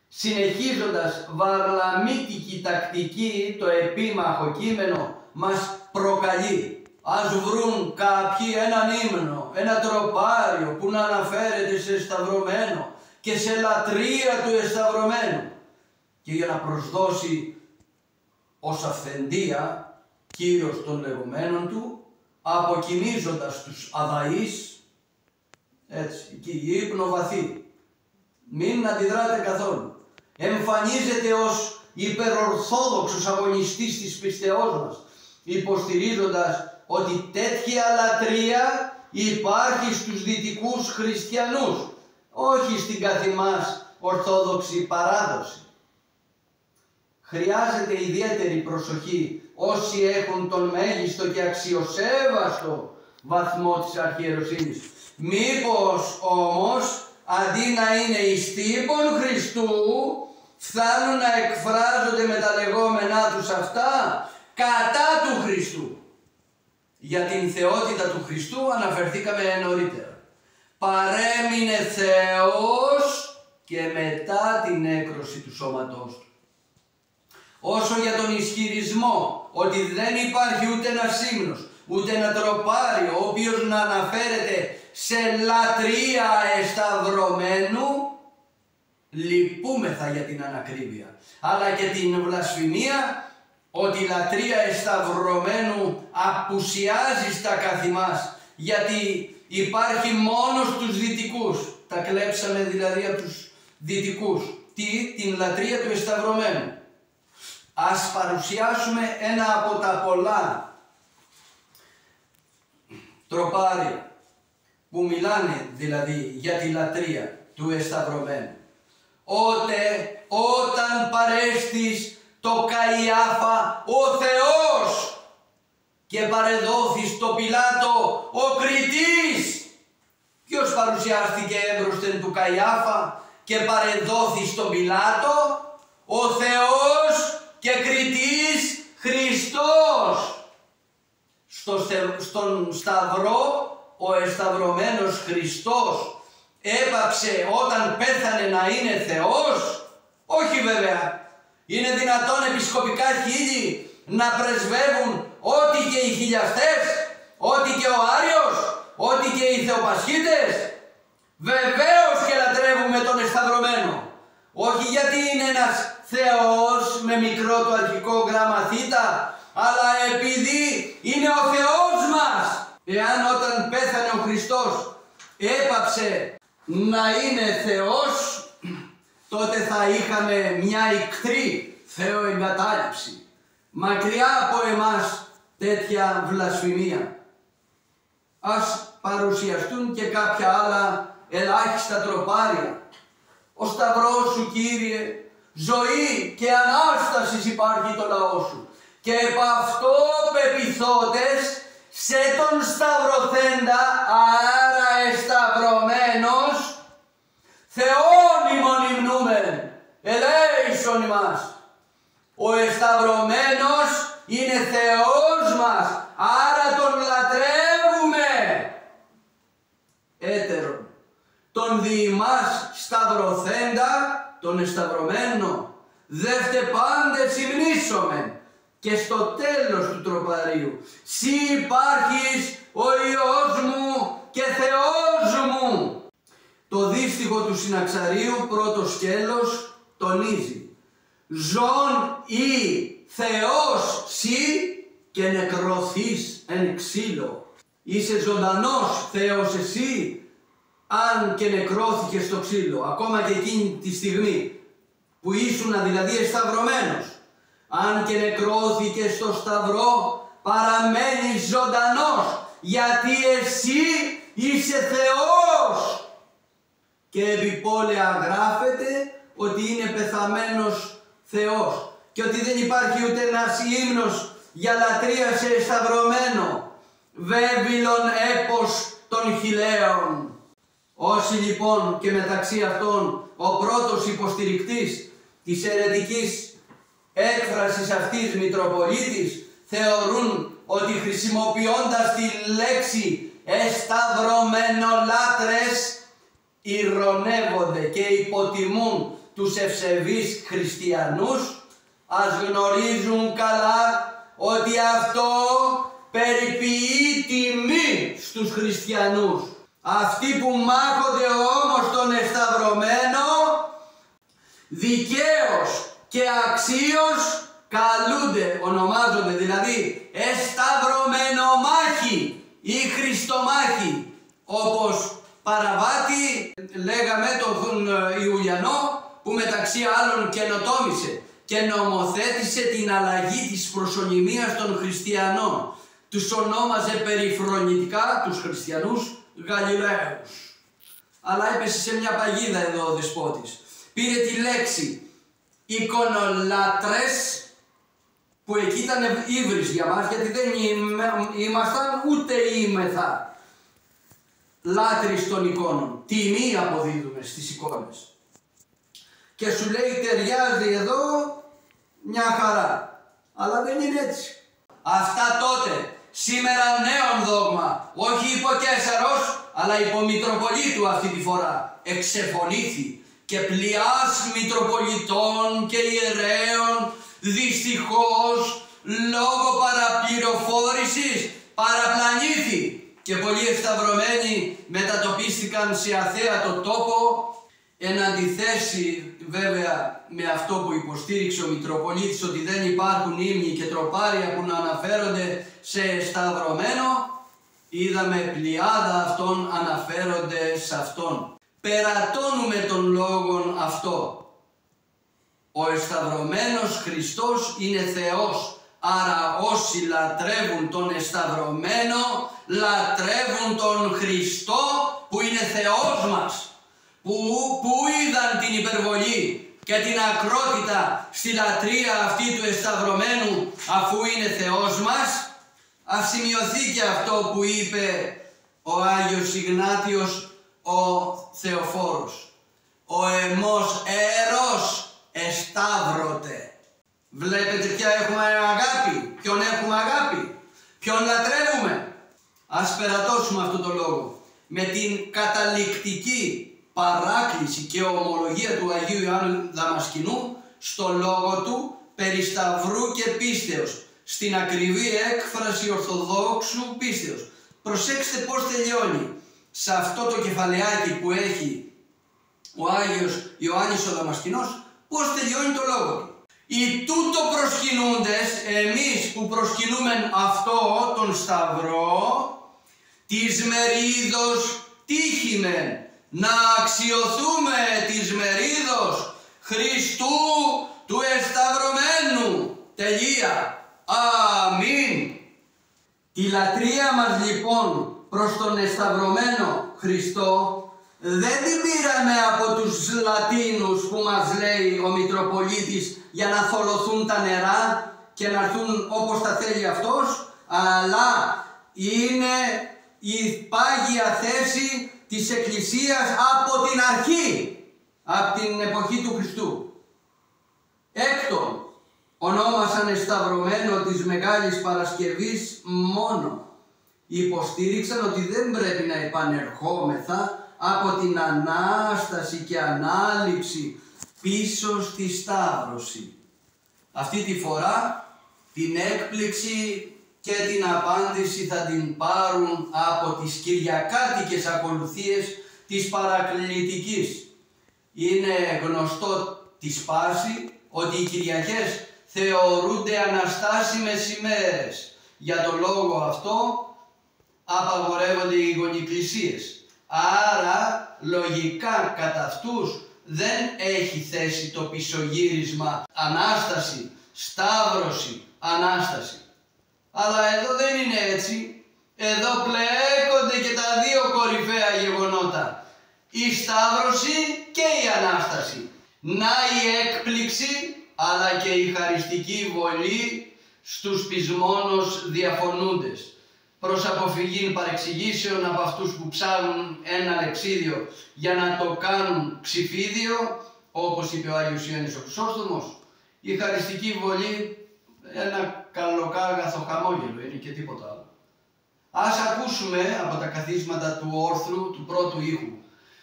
Συνεχίζοντας βαρλαμίτικη τακτική, το επίμαχο κείμενο μας προκαλεί. Ας βρουν κάποιοι έναν ύμνο, ένα τροπάριο που να αναφέρεται σε σταυρωμένο και σε λατρεία του εσταυρωμένου, και για να προσδώσει ως αυθεντία Κύριος των λεγόμενων του, αποκοιμίζοντας τους αδαείς, έτσι, εκεί ύπνο βαθύ, μην αντιδράτε καθόλου. Εμφανίζεται ως υπερορθόδοξος αγωνιστής της πιστεώς μας, υποστηρίζοντας ότι τέτοια λατρεία υπάρχει στους δυτικούς χριστιανούς, όχι στην καθημάς ορθόδοξη παράδοση. Χρειάζεται ιδιαίτερη προσοχή όσοι έχουν τον μέγιστο και αξιοσέβαστο βαθμό της αρχιεροσύνης. Μήπως όμως αντί να είναι εις τύπον Χριστού, φτάνουν να εκφράζονται με τα λεγόμενά τους αυτά κατά του Χριστού. Για την θεότητα του Χριστού αναφερθήκαμε νωρίτερα. Παρέμεινε Θεός και μετά την έκρωση του σώματός του. Όσο για τον ισχυρισμό ότι δεν υπάρχει ούτε ένας ύμνος, ούτε ένα τροπάριο ο οποίος να αναφέρεται σε λατρεία εσταυρωμένου, λυπούμεθα για την ανακρίβεια, αλλά και την βλασφημία, ότι η λατρεία εσταυρωμένου απουσιάζει στα καθημάς, γιατί υπάρχει μόνο στους δυτικούς. Τα κλέψαμε δηλαδή από τους δυτικούς. Την λατρεία του εσταυρωμένου. Ας παρουσιάσουμε ένα από τα πολλά τροπάρια που μιλάνε δηλαδή για τη λατρεία του εσταυρωμένου. Όταν παρέστης το Καϊάφα ο Θεός και παρεδόθης το Πιλάτο ο κριτής. Ποιος παρουσιάστηκε έμπροσθεν του Καϊάφα και παρεδόθης τον Πιλάτο? Ο Θεός και κριτής Χριστός. Στον Σταυρό ο εσταυρωμένος Χριστός έπαψε όταν πέθανε να είναι Θεός? Όχι βέβαια. Είναι δυνατόν επισκοπικά χίλιοι να πρεσβεύουν ό,τι και οι χιλιαστές, ό,τι και ο Άριος, ό,τι και οι Θεοπασχίτες? Βεβαίως και λατρεύουμε τον εσταυρωμένο. Όχι γιατί είναι ένας Θεός με μικρό το αρχικό γράμμα θήτα, αλλά επειδή είναι ο Θεός μας. Εάν όταν πέθανε ο Χριστός έπαψε να είναι Θεός, τότε θα είχαμε μια ικτρή θεοεγκατάλειψη. Μακριά από εμάς τέτοια βλασφημία. Ας παρουσιαστούν και κάποια άλλα ελάχιστα τροπάρια. Ο Σταυρός σου, Κύριε, ζωή και Ανάστασης υπάρχει το λαό σου. Και επ' αυτό πεποιθώτες σε τον σταυρωθέντα, άρα εσταυρωμένος, Θεόν ημών υμνούμεν, ελέησον ημάς. Ο εσταυρωμένος είναι Θεός μας, άρα τον λατρεύουμε. Έτερον, τον δι' ημάς σταυρωθέντα, τον εσταυρωμένο, δεύτε πάντες υμνήσομεν. Και στο τέλος του τροπαρίου, «Συ υπάρχεις ο Υιός μου και Θεός μου». Το δύστιχο του συναξαρίου, πρώτο σκέλος, τονίζει «Ζων ή Θεός σοι και νεκρωθείς εν ξύλο». Είσαι ζωντανός Θεός εσύ, αν και νεκρώθηκες στο ξύλο, ακόμα και εκείνη τη στιγμή που ήσουν δηλαδή εσταυρωμένος. Αν και νεκρώθηκες στο σταυρό, παραμένεις ζωντανός, γιατί εσύ είσαι Θεός. Και επιπόλαια γράφεται ότι είναι πεθαμένος Θεός και ότι δεν υπάρχει ούτε ένας ύμνος για λατρεία σε εσταυρωμένο. Βέβυλον έπος των χιλέων. Όσοι λοιπόν και μεταξύ αυτών ο πρώτος υποστηρικτής της αιρετικής έκφρασης αυτής Μητροπολίτης θεωρούν ότι χρησιμοποιώντας τη λέξη εσταυρωμενολάτρες ηρωνεύονται και υποτιμούν τους ευσεβείς χριστιανούς, ας γνωρίζουν καλά ότι αυτό περιποιεί τιμή στους χριστιανούς. Αυτοί που μάχονται όμως τον εσταυρωμένο, δικαίως και αξίως καλούνται, ονομάζονται δηλαδή εσταυρωμενομάχοι ή χριστομάχοι, όπως παραβάτη λέγαμε τον Ιουλιανό, που μεταξύ άλλων καινοτόμησε και νομοθέτησε την αλλαγή της προσωνυμίας των χριστιανών. Τους ονόμαζε περιφρονητικά τους χριστιανούς Γαλιλαίους. Αλλά έπεσε σε μια παγίδα εδώ ο δεσπότης. Πήρε τη λέξη εικονολάτρες, που εκεί ήταν ύβρις για μας, γιατί δεν ήμασταν ούτε είμεθα λάτρεις των εικόνων. Τιμή αποδίδουμε στις εικόνες. Και σου λέει ταιριάζει εδώ μια χαρά. Αλλά δεν είναι έτσι. Αυτά τότε, σήμερα νέον δόγμα, όχι υπό Καίσαρος, αλλά υπό Μητροπολίτου αυτή τη φορά, εξεφωνήθη και πλειάς Μητροπολιτών και ιερέων δυστυχώς λόγω παραπληροφόρησης παραπλανήθη και πολλοί εσταυρωμένοι μετατοπίστηκαν σε αθέατο τόπο, εν αντιθέσει βέβαια με αυτό που υποστήριξε ο Μητροπολίτης, ότι δεν υπάρχουν ύμνοι και τροπάρια που να αναφέρονται σε εσταυρωμένο. Είδαμε πλειάδα αυτών αναφέρονται σε αυτόν. Περατώνουμε τον λόγον αυτό. Ο εσταυρωμένος Χριστός είναι Θεός, άρα όσοι λατρεύουν τον εσταυρωμένο, λατρεύουν τον Χριστό που είναι Θεός μας. Που είδαν την υπερβολή και την ακρότητα στη λατρεία αυτή του εσταυρωμένου, αφού είναι Θεός μας. Ας σημειωθεί και αυτό που είπε ο Άγιος Ιγνάτιος ο Θεοφόρος. Ο εμός έρος εσταύρωτε. Βλέπετε ποια έχουμε αγάπη, ποιον έχουμε αγάπη, ποιον λατρεύουμε. Ας περατώσουμε αυτό το λόγο με την καταληκτική παράκληση και ομολογία του Αγίου Ιωάννου Δαμασκηνού στο λόγο του περί σταυρού και πίστεως, στην ακριβή έκφραση ορθοδόξου πίστεως. Προσέξτε πώς τελειώνει σε αυτό το κεφαλαιάκι που έχει ο Άγιος Ιωάννης ο Δαμασκηνός, πώς τελειώνει το λόγο του. Οι τούτο προσκυνούντες, εμείς που προσκυνούμεν αυτό τον σταυρό, της μερίδος τύχημεν να αξιοθούμε της μερίδος Χριστού του εσταυρωμένου. Τελεία. Αμήν. Τη λατρεία μας λοιπόν προς τον εσταυρωμένο Χριστό δεν την πήραμε από τους Λατίνους που μας λέει ο Μητροπολίτης για να θολωθούν τα νερά και να έρθουν όπως τα θέλει αυτός, αλλά είναι η πάγια θέση της Εκκλησίας από την αρχή, από την εποχή του Χριστού. Έκτον, ονόμασαν εσταυρωμένο της Μεγάλης Παρασκευής μόνο. Υποστήριξαν ότι δεν πρέπει να επανερχόμεθα από την Ανάσταση και Ανάληψη πίσω στη Σταύρωση. Αυτή τη φορά την έκπληξη και την απάντηση θα την πάρουν από τις κυριακάτικες ακολουθίες της παρακλητικής. Είναι γνωστό τη Πάση ότι οι Κυριακές θεωρούνται αναστάσιμες ημέρες. Για τον λόγο αυτό απαγορεύονται οι γονικλησίες. Άρα λογικά κατά αυτούς δεν έχει θέση το πισωγύρισμα Ανάσταση, Σταύρωση, Ανάσταση. Αλλά εδώ δεν είναι έτσι. Εδώ πλέκονται και τα δύο κορυφαία γεγονότα. Η Σταύρωση και η Ανάσταση. Να η έκπληξη αλλά και η χαριστική βολή στους πεισμόνος διαφωνούντες. Προς αποφυγή παρεξηγήσεων από αυτούς που ψάχνουν ένα λεξίδιο για να το κάνουν ψηφίδιο, όπως είπε ο Άγιος Ιωάννης ο Χρυσόστομος, η χαριστική βολή ένα καλοκάγαθο χαμόγελο είναι και τίποτα άλλο. Ας ακούσουμε από τα καθίσματα του όρθρου του πρώτου ήχου.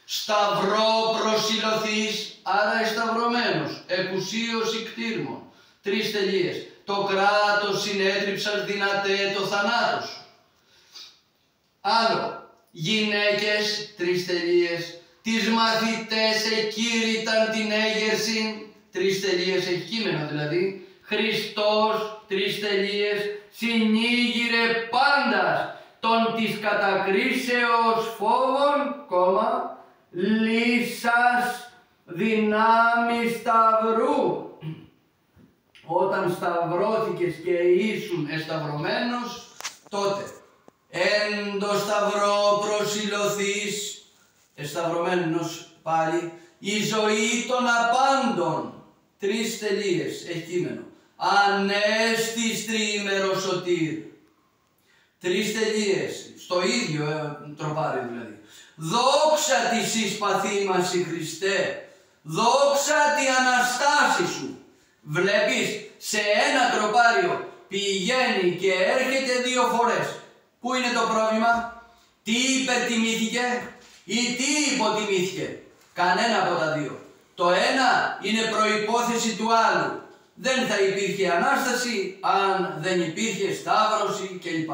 Σταυρό προσιλωθείς, άρα εσταυρωμένος, εκουσίως κτήρμων, 3 τελείες. Το κράτος συνέτριψας δυνατέ το θανάτο σου. Άλλο. Γυναίκες, 3 τελείες. Τις μαθητές εκήρυταν την έγερση, 3 τελείες, έχει κείμενο δηλαδή. Χριστός, 3 τελείες, συνήγηρε πάντας τον της κατακρίσεως φόβων, κόμμα, λύσας δυνάμει σταυρού. Όταν σταυρώθηκες και ήσουν εσταυρωμένος, τότε εν το σταυρό προσηλωθείς, εσταυρωμένος πάλι, η ζωή των απάντων, 3 τελείες, έχει κείμενο. Ανέστης τριήμερο σωτήρ, 3 τελείες, στο ίδιο τροπάρι δηλαδή. Δόξα της εις παθήμασι Χριστέ, δόξα τη Αναστάση σου. Βλέπεις, σε ένα τροπάριο πηγαίνει και έρχεται 2 φορές. Πού είναι το πρόβλημα? Τι υπερτιμήθηκε ή τι υποτιμήθηκε? Κανένα από τα δύο. Το ένα είναι προϋπόθεση του άλλου. Δεν θα υπήρχε Ανάσταση αν δεν υπήρχε Σταύρωση κλπ.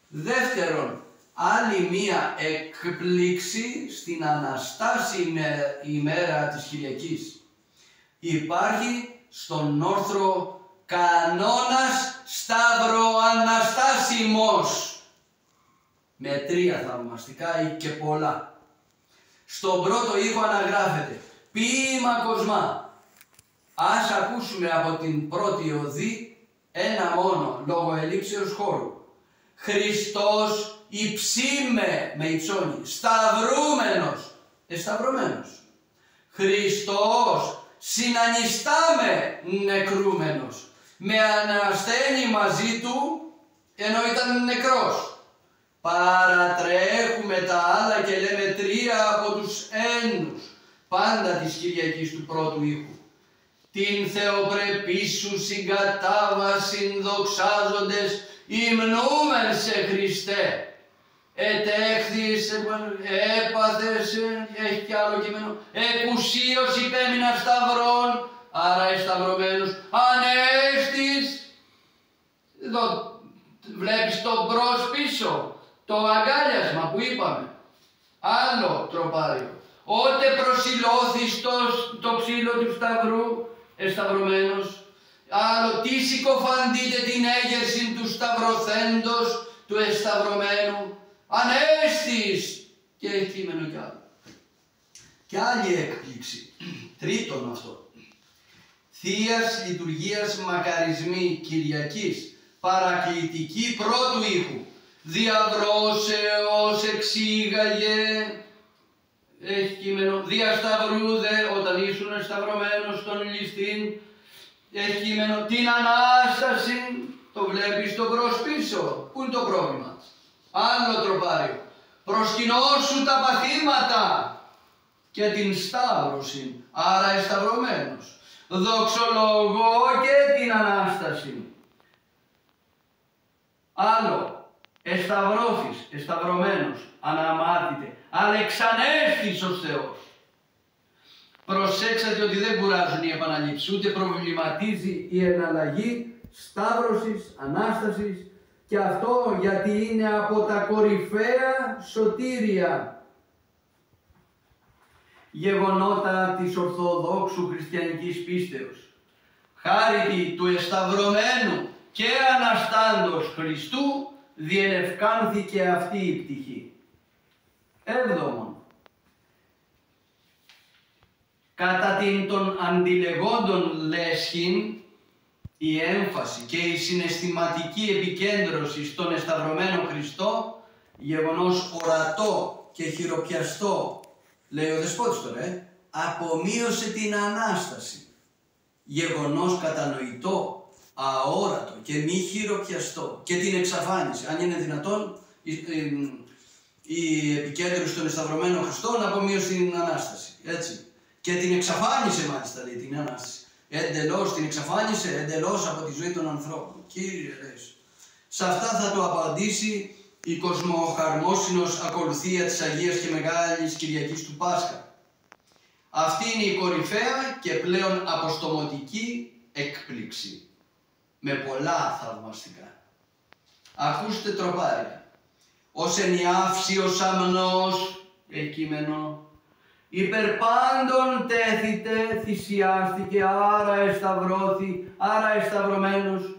Δεύτερον, άλλη μία εκπλήξη στην Αναστάση ημέρα της Κυριακής. Υπάρχει στον όρθρο κανόνας σταυροαναστάσιμος. Με 3 θαυμαστικά ή και πολλά. Στον πρώτο ήχο αναγράφεται ποίημα Κοσμά. Ας ακούσουμε από την πρώτη οδή ένα μόνο λόγω ελλείψεως χώρου. Χριστός υψίμε, με υψώνει, σταυρούμενος, εσταυρωμένος. Χριστός συνανιστάμε, νεκρούμενος, με ανασταίνει μαζί του ενώ ήταν νεκρός. Παρατρέχουμε τα άλλα και λέμε 3 από τους έννους πάντα της Κυριακής του πρώτου ήχου. Την θεοπρεπή σου συγκατάβασιν δοξάζοντες υμνούμεν σε Χριστέ. Ετέχθης, έπαθες, έχει κι άλλο κείμενο, εκουσίως υπέμεινα σταυρών, άρα εσταυρωμένος, ανέστης. Εδώ βλέπεις το μπρος πίσω, το αγκάλιασμα που είπαμε. Άλλο τροπάριο. Ότε προσιλώθης το ψήλο του σταυρού, εσταυρωμένος. Άλλο, τι συκοφαντείτε την έγερση του σταυρωθέντος, του εσταυρωμένου. Ανέστης! Και έχει κείμενο κι άλλο. Και άλλη έκπληξη. Τρίτον αυτό. Θείας λειτουργίας μακαρισμοί Κυριακής. Παρακλητική πρώτου ήχου. Διαβρώσεως εξήγαγε. Έχει κείμενο. Δια σταυρού δε όταν ήσουν σταυρωμένος στον ληστήν. Έχει κείμενο. Την Ανάσταση. Το βλέπεις το μπρος πίσω. Πού είναι το πρόβλημα? Άλλο τροπάριο. Προσκυνώσου τα παθήματα και την σταύρωση. Άρα εσταυρωμένος. Δοξολογώ και την Ανάσταση. Άλλο. Εσταυρώθης, εσταυρωμένος, αναμάρτητε, αλεξανέστης ως Θεός. Προσέξατε ότι δεν κουράζουν οι επαναλήψεις, ούτε προβληματίζει η εναλλαγή σταύρωσης, Ανάστασης, και αυτό γιατί είναι από τα κορυφαία σωτήρια γεγονότα της Ορθοδόξου χριστιανικής πίστεως. Χάρητη του εσταυρωμένου και Αναστάντος Χριστού διελευκάνθηκε αυτή η πτυχή. Έβδομον, κατά την των αντιλεγόντων λέσχην, η έμφαση και η συναισθηματική επικέντρωση στον εσταυρωμένο Χριστό, γεγονός ορατό και χειροπιαστό, λέει ο Δεσπότης τώρα, απομείωσε την Ανάσταση. Γεγονός κατανοητό, αόρατο και μη χειροπιαστό, και την εξαφάνιση. Αν είναι δυνατόν η επικέντρωση στον εσταυρωμένο Χριστό να απομείωσε την Ανάσταση. Έτσι. Και την εξαφάνισε μάλιστα, λέει, την Ανάσταση. Εντελώς την εξαφάνισε, εντελώς από τη ζωή των ανθρώπων. Κύριε λες. Σε αυτά θα το απαντήσει η κοσμοχαρμόσυνος ακολουθία της Αγίας και Μεγάλης Κυριακής του Πάσχα. Αυτή είναι η κορυφαία και πλέον αποστομωτική έκπληξη με πολλά θαυμαστικά. Ακούστε τροπάρια. Ως ενιάυσιος αμνός, εκείμενο, υπερπάντων τέθητε, θυσιάστηκε, άρα εσταυρώθη, άρα εσταυρωμένος,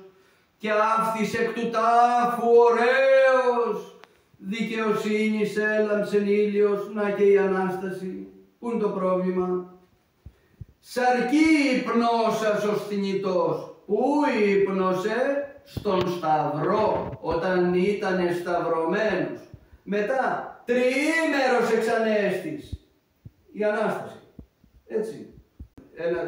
και άφθης εκ του τάφου ωραίος, δικαιοσύνης έλαμψεν ήλιος, να και η Ανάσταση. Πού είναι το πρόβλημα? Σαρκή υπνώσας ως θνητός. Πού ύπνωσε? Στον Σταυρό, όταν ήταν σταυρωμένος. Μετά, τριήμερος εξανέστης. Η Ανάσταση. Έτσι. Ένα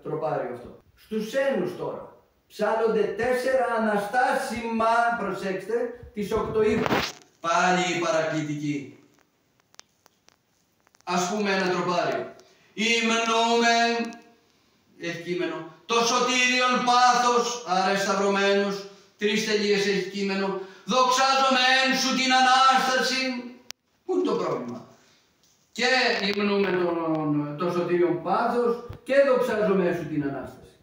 τροπάριο αυτό. Στους Ένους τώρα. Ψάλλονται 4 αναστάσιμα, προσέξτε, τις 8 ύπνους. Πάλι η παρακλητική. Ας πούμε ένα τροπάριο. Υμνούμεν, έχει κείμενο, το σωτήριον πάθος, άρα σταυρωμένος, 3 τελείες έχει κείμενο, δοξάζομεν σου την Ανάσταση. Πού είναι το πρόβλημα? Και υμνούμε το σωτήριον πάθος και δοξάζομεν σου την Ανάσταση.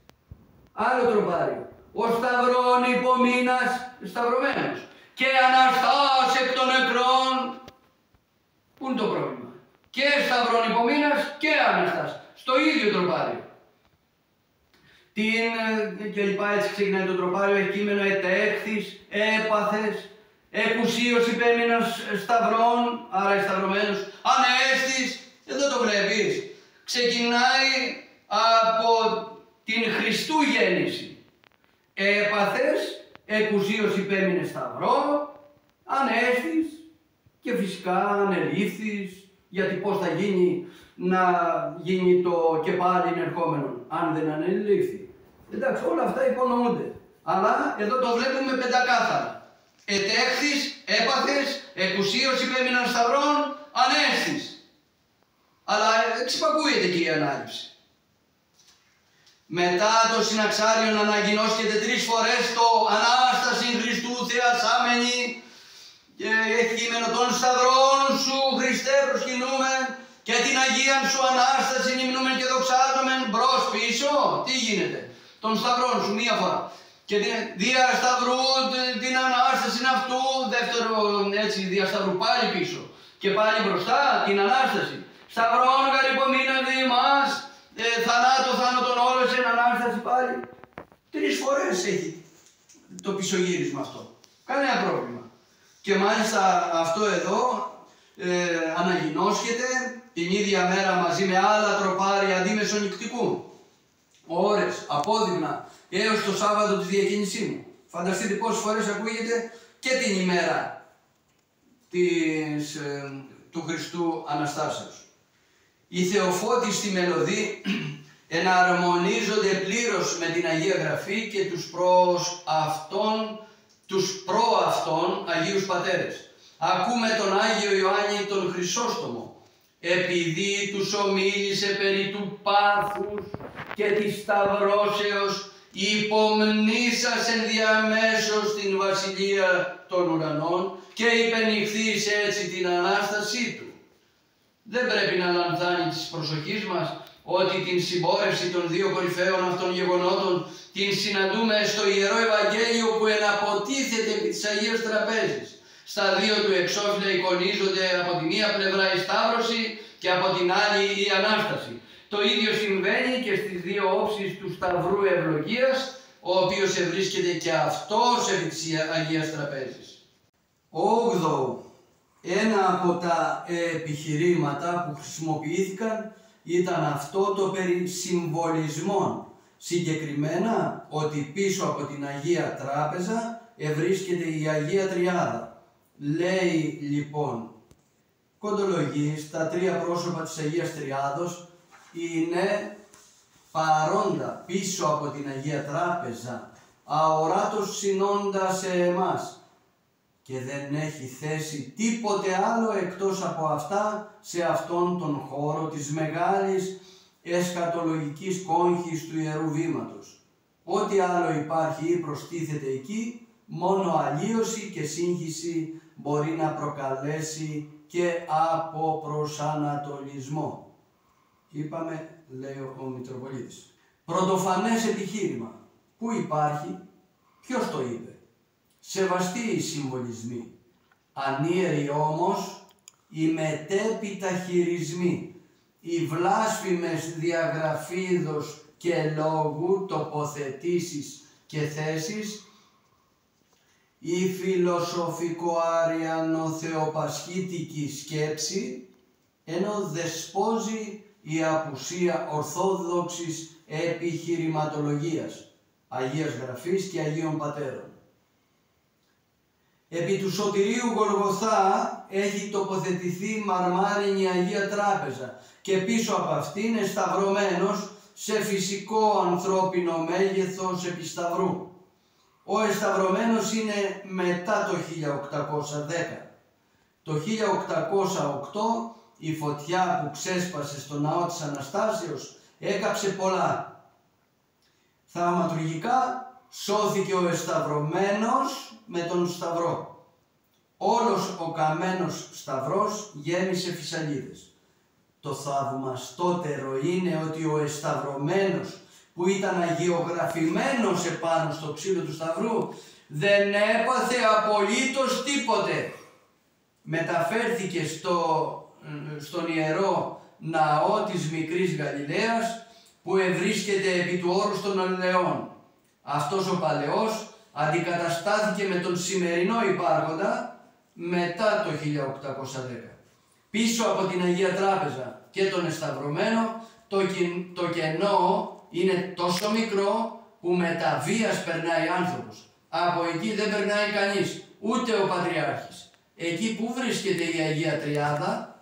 Άλλο τροπάριο. Ο σταυρών υπομείνας, σταυρωμένος, και Αναστάς εκ των νεκρών. Πού είναι το πρόβλημα? Και σταυρών υπομείνας και Αναστάς. Στο ίδιο τροπάριο. Και λοιπά, έτσι ξεκινάει το τροπάριο, έχει κείμενο ετέχθης, έπαθες, εκουσίως υπέμεινας σταυρών, άρα σταυρωμένος, ανέστης, εδώ το βλέπεις. Ξεκινάει από την Χριστού γέννηση. Έπαθες, εκουσίως υπέμεινε σταυρό, ανέστης και φυσικά ανελήφθης, γιατί πώς θα γίνει να γίνει το και πάλι ερχόμενο, αν δεν ανελήφθη. Εντάξει, όλα αυτά υπονοούνται. Αλλά εδώ το βλέπουμε πεντακάθαρα. Ετέχθης, έπαθες, εκουσίως υπέμειναν σταυρών, ανέστης. Αλλά εξυπακούεται και η ανάληψη. Μετά το συναξάριον αναγινώσκεται 3 φορές το Ανάσταση Χριστού θεασάμενη, και έχει κείμενο των σταυρών σου Χριστέ προσκυνούμεν και την Αγίαν σου Ανάσταση υμνούμεν και δοξάζομεν. Μπρος πίσω, τι γίνεται? Των σταυρών σου μία φορά. Και δια σταυρού την Ανάσταση αυτού, δεύτερο έτσι δια σταυρού πάλι πίσω. Και πάλι μπροστά την Ανάσταση. Σταυρών γαρυπομείναν διημάς, θανάτω θάνατον όλος εν Ανάσταση πάλι. 3 φορές έχει το πισωγύρισμα αυτό. Κανένα πρόβλημα. Και μάλιστα αυτό εδώ αναγινώσχεται την ίδια μέρα μαζί με άλλα τροπάρια αντί μεσονυκτικού. Ώρες, απόδειγμα, έως το Σάββατο της Διακίνησή. Φανταστείτε πόσες φορές ακούγεται και την ημέρα του Χριστού Αναστάσεως. Οι θεοφώτοι στη μελωδή εναρμονίζονται πλήρως με την Αγία Γραφή και τους προ αυτών Αγίους Πατέρες. Ακούμε τον Άγιο Ιωάννη τον Χρυσόστομο, επειδή τους ομίλησε περί του πάθους και της σταυρώσεως, υπομνήσας ενδιαμέσως την βασιλεία των ουρανών και υπενηχθείς έτσι την Ανάστασή του. Δεν πρέπει να λανθάνει της προσοχής μας ότι την συμπόρευση των 2 κορυφαίων αυτών γεγονότων την συναντούμε στο Ιερό Ευαγγέλιο, που εναποτίθεται επί της Αγίας Τραπέζης. Στα 2 του εξώφυλλα εικονίζονται από τη μία πλευρά η Σταύρωση και από την άλλη η Ανάσταση. Το ίδιο συμβαίνει και στις 2 όψεις του Σταυρού Ευλογίας, ο οποίος ευρίσκεται και αυτός επί της Αγίας Τραπέζης. 8. Ένα από τα επιχειρήματα που χρησιμοποιήθηκαν ήταν αυτό το περί συμβολισμών. Συγκεκριμένα ότι πίσω από την Αγία Τράπεζα ευρίσκεται η Αγία Τριάδα. Λέει λοιπόν, κοντολογείς, τα 3 πρόσωπα της Αγίας Τριάδος είναι παρόντα πίσω από την Αγία Τράπεζα, αοράτος συνώντα σε εμάς, και δεν έχει θέση τίποτε άλλο εκτός από αυτά σε αυτόν τον χώρο της μεγάλης εσχατολογικής κόγχης του Ιερού Βήματος. Ό,τι άλλο υπάρχει ή προστίθεται εκεί, μόνο αλλίωση και σύγχυση μπορεί να προκαλέσει και από προσανατολισμό. Είπαμε, λέει ο Μητροπολίτης. Πρωτοφανές επιχείρημα. Πού υπάρχει, ποιος το είπε. Σεβαστοί οι συμβολισμοί. Ανίεροι όμως οι μετέπειτα χειρισμοί. Οι βλάσφημες διαγραφίδος και λόγου τοποθετήσεις και θέσεις, η φιλοσοφικο-αριανοθεοπασχήτικη σκέψη, ενώ δεσπόζει η απουσία ορθόδοξης επιχειρηματολογίας, Αγίας Γραφής και Αγίων Πατέρων. Επί του Σωτηρίου Γολγοθά έχει τοποθετηθεί μαρμάρινη Αγία Τράπεζα και πίσω από αυτήν εσταυρωμένος σε φυσικό ανθρώπινο μέγεθος επί σταυρού. Ο εσταυρωμένος είναι μετά το 1810. Το 1808 η φωτιά που ξέσπασε στο ναό της Αναστάσεως έκαψε πολλά. Θαυματουργικά σώθηκε ο εσταυρωμένος με τον σταυρό. Όλος ο καμένος σταυρός γέμισε φυσαλίδες. Το θαυμαστότερο είναι ότι ο εσταυρωμένος που ήταν αγιογραφημένος επάνω στο ξύλο του σταυρού δεν έπαθε απολύτως τίποτε. Μεταφέρθηκε στον ιερό ναό της Μικρής Γαλιλαίας που ευρίσκεται επί του όρους των Ολαιών. Αυτός ο παλαιός αντικαταστάθηκε με τον σημερινό υπάρχοντα μετά το 1810. Πίσω από την Αγία Τράπεζα και τον εσταυρωμένο το κενό είναι τόσο μικρό που με τα βίας περνάει άνθρωπος. Από εκεί δεν περνάει κανείς, ούτε ο Πατριάρχης. Εκεί που βρίσκεται η Αγία Τριάδα,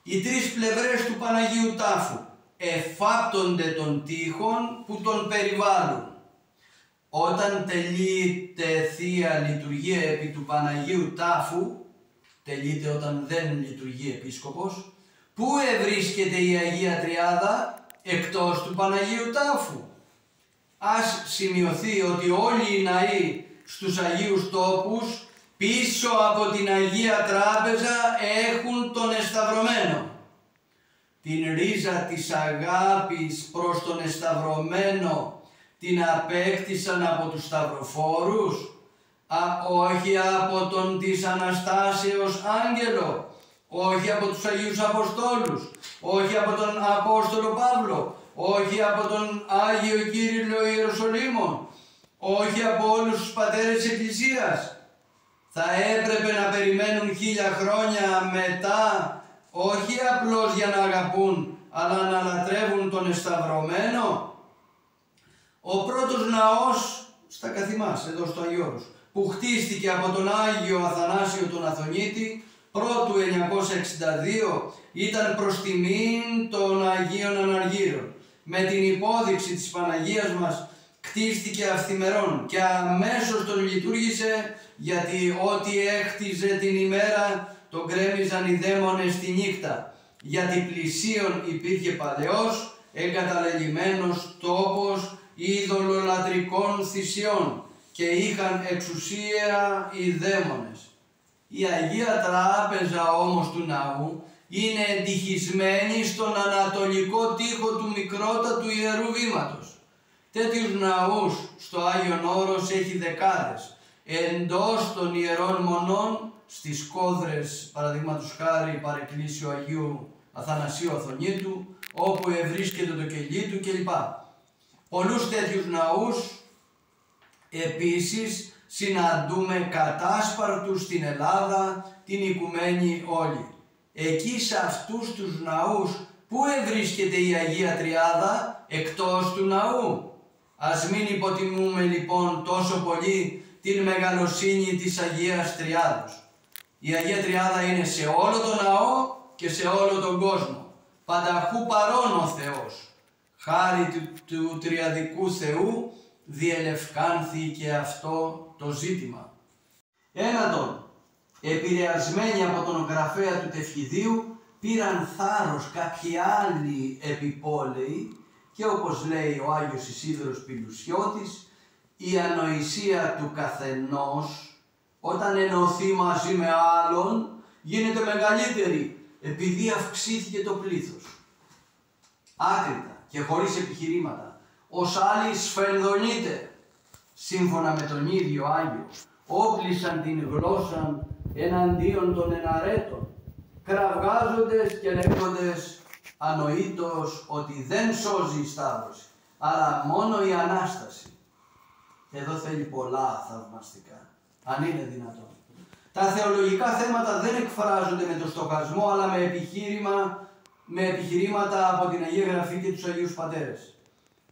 οι τρεις πλευρές του Παναγίου Τάφου εφάπτονται των τείχων που τον περιβάλλουν. Όταν τελείται Θεία Λειτουργία επί του Παναγίου Τάφου, τελείται όταν δεν λειτουργεί επίσκοπος, πού ευρίσκεται η Αγία Τριάδα εκτός του Παναγίου Τάφου. Ας σημειωθεί ότι όλοι οι ναοί στους Αγίους Τόπους πίσω από την Αγία Τράπεζα έχουν τον εσταυρωμένο. Την ρίζα της αγάπης προς τον εσταυρωμένο την απέκτησαν από τους σταυροφόρους, όχι από τον της Αναστάσεως άγγελο, όχι από τους Αγίους Αποστόλους, όχι από τον Απόστολο Παύλο, όχι από τον Άγιο Κύριλλο Ιεροσολύμων, όχι από όλους τους πατέρες της Εκκλησίας. Θα έπρεπε να περιμένουν 1000 χρόνια μετά, όχι απλώς για να αγαπούν, αλλά να λατρεύουν τον εσταυρωμένο. Ο πρώτος ναός στα Καθημάς, εδώ στο Αγιώρος, που χτίστηκε από τον Άγιο Αθανάσιο τον Αθωνίτη, πρώτου 962, ήταν προς τιμήν των Αγίων Αναργύρων. Με την υπόδειξη της Παναγίας μας κτίστηκε αυθημερών και αμέσως τον λειτουργήσε, γιατί ό,τι έχτιζε την ημέρα τον κρέμιζαν οι δαίμονες τη νύχτα, γιατί πλησίον υπήρχε παλαιός εγκαταλελειμμένος τόπος ειδωλολατρικών θυσιών και είχαν εξουσία οι δαίμονες. Η Αγία Τράπεζα όμως του ναού είναι εντυχισμένη στον ανατολικό τοίχο του μικρότατου Ιερού Βήματος. Τέτοιους ναούς στο Άγιον Όρος έχει δεκάδες. Εντός των Ιερών Μονών, στις Κόδρες, παραδείγματος χάρη παρεκκλήσιο Αγίου Αθανασίου Αθωνίτου, όπου ευρίσκεται το κελί του κλπ. Πολλούς τέτοιους ναούς επίσης συναντούμε κατάσπαρτους στην Ελλάδα, την οικουμένη όλη. Εκεί σε αυτούς τους ναούς πού ευρίσκεται η Αγία Τριάδα εκτός του ναού. Ας μην υποτιμούμε λοιπόν τόσο πολύ την μεγαλοσύνη της Αγίας Τριάδος. Η Αγία Τριάδα είναι σε όλο τον ναό και σε όλο τον κόσμο. Πανταχού παρών ο Θεός. Χάρη του Τριαδικού Θεού διελευκάνθη και αυτό το ζήτημα. Ένατον, επηρεασμένοι από τον γραφέα του Τευχιδίου, πήραν θάρρος κάποιοι άλλοι επιπόλαιοι και όπως λέει ο Άγιος Ισίδωρος Πηλουσιώτης, η ανοησία του καθενός όταν ενωθεί μαζί με άλλον γίνεται μεγαλύτερη επειδή αυξήθηκε το πλήθος. Άκρητα, και χωρίς επιχειρήματα. Ως άλλοι σφενδονείτε, σύμφωνα με τον ίδιο Άγιο, όπλισαν την γλώσσα εναντίον των εναρέτων, κραυγάζοντες και λέγοντες ανοήτως ότι δεν σώζει η Σταύρωση, αλλά μόνο η Ανάσταση. Εδώ θέλει πολλά θαυμαστικά, αν είναι δυνατόν. Τα θεολογικά θέματα δεν εκφράζονται με το στοχασμό, αλλά με επιχειρήματα από την Αγία Γραφή και τους Αγίους Πατέρες.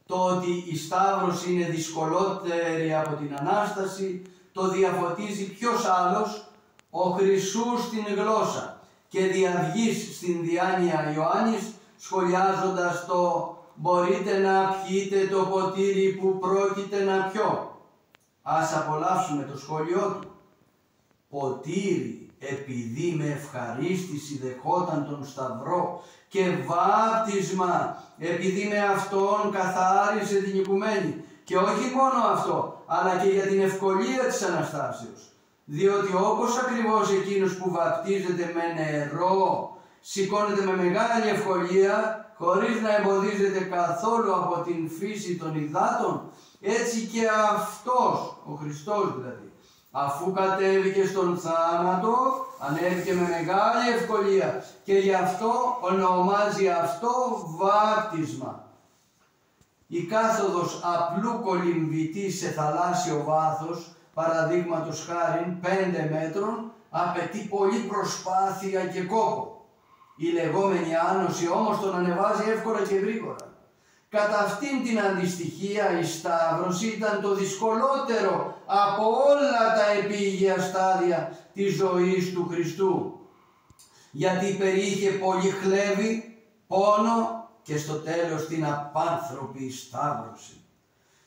Το ότι η Σταύρωση είναι δυσκολότερη από την Ανάσταση το διαφωτίζει ποιος άλλος, ο Χρυσούς στην γλώσσα και διαυγής στην διάνοια Ιωάννης, σχολιάζοντας το «μπορείτε να πιείτε το ποτήρι που πρόκειται να πιω». Ας απολαύσουμε το σχόλιο του. «Ποτήρι επειδή με ευχαρίστηση δεχόταν τον Σταυρό και βάπτισμα επειδή με αυτόν καθάρισε την οικουμένη». Και όχι μόνο αυτό, αλλά και για την ευκολία της Αναστάσεως. Διότι όπως ακριβώς εκείνος που βαπτίζεται με νερό σηκώνεται με μεγάλη ευκολία, χωρίς να εμποδίζεται καθόλου από την φύση των υδάτων, έτσι και αυτός, ο Χριστός δηλαδή, αφού κατέβηκε στον θάνατο, ανέβηκε με μεγάλη ευκολία και γι' αυτό ονομάζει αυτό βάπτισμα. Η κάθοδος απλού κολυμβητή σε θαλάσσιο βάθος, παραδείγματος χάριν 5 μέτρων, απαιτεί πολλή προσπάθεια και κόπο. Η λεγόμενη άνοση όμως τον ανεβάζει εύκολα και γρήγορα. Κατά αυτήν την αντιστοιχεία η Σταύρωση ήταν το δυσκολότερο από όλα τα επίγεια στάδια της ζωής του Χριστού, γιατί περιείχε πολύ χλέβη, πόνο και στο τέλος την απάνθρωπη Σταύρωση.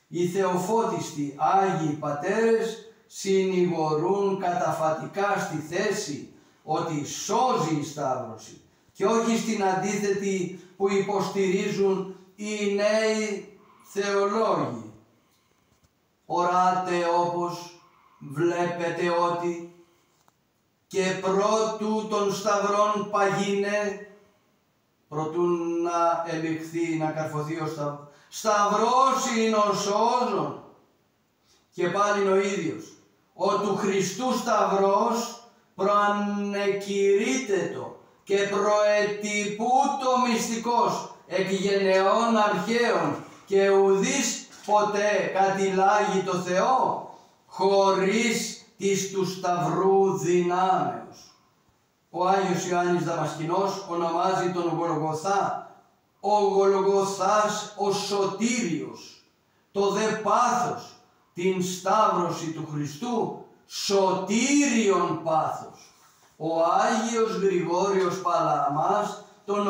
Οι θεοφώτιστοι Άγιοι Πατέρες συνηγορούν καταφατικά στη θέση ότι σώζει η Σταύρωση και όχι στην αντίθετη που υποστηρίζουν οι νέοι θεολόγοι. Οράτε όπως βλέπετε ότι και πρώτου των Σταυρών παγίνε, προτού να ελιχθεί, να καρφωθεί ο Σταυρός είναι ο σώζων. Και πάλι ο ίδιος, ο του Χριστού Σταυρός προανεκηρύτετο και προετυπούτο μυστικός εκ γενεών αρχαίων και ουδείς ποτέ κατηλάγει το Θεό χωρίς της του Σταυρού δυνάμεως. Ο Άγιος Ιωάννης Δαμασκηνός ονομάζει τον Γολγοθά ο Γολγοθάς ο Σωτήριος, το δε πάθος, την Σταύρωση του Χριστού, σωτήριον πάθος. Ο Άγιος Γρηγόριος Παλαμάς τον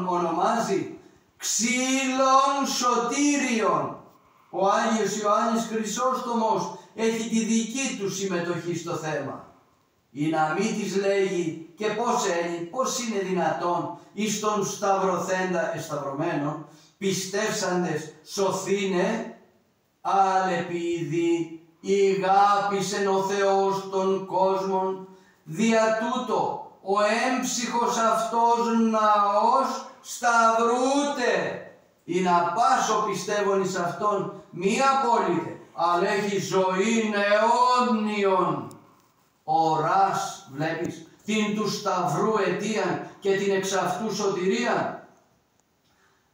ονομάζει ξύλων σωτήριον. Ο Άγιος Ιωάννης Χρυσόστομος έχει τη δική του συμμετοχή στο θέμα. Ή να μην της λέγει και πώς είναι δυνατόν εις τον σταυρωθέντα εσταυρωμένον πιστεύσαντες σωθήνε, αλλά επειδή ηγάπησεν ο Θεός των κόσμων, δια τούτο ο έμψυχος αυτός ναός σταυρούται, ή να πάσο πιστεύων εις αυτόν μη απόλυτε, αλλά έχει ζωή αιώνιον. Οράς, βλέπεις, την του Σταυρού αιτίαν και την εξ αυτού σωτηρίαν.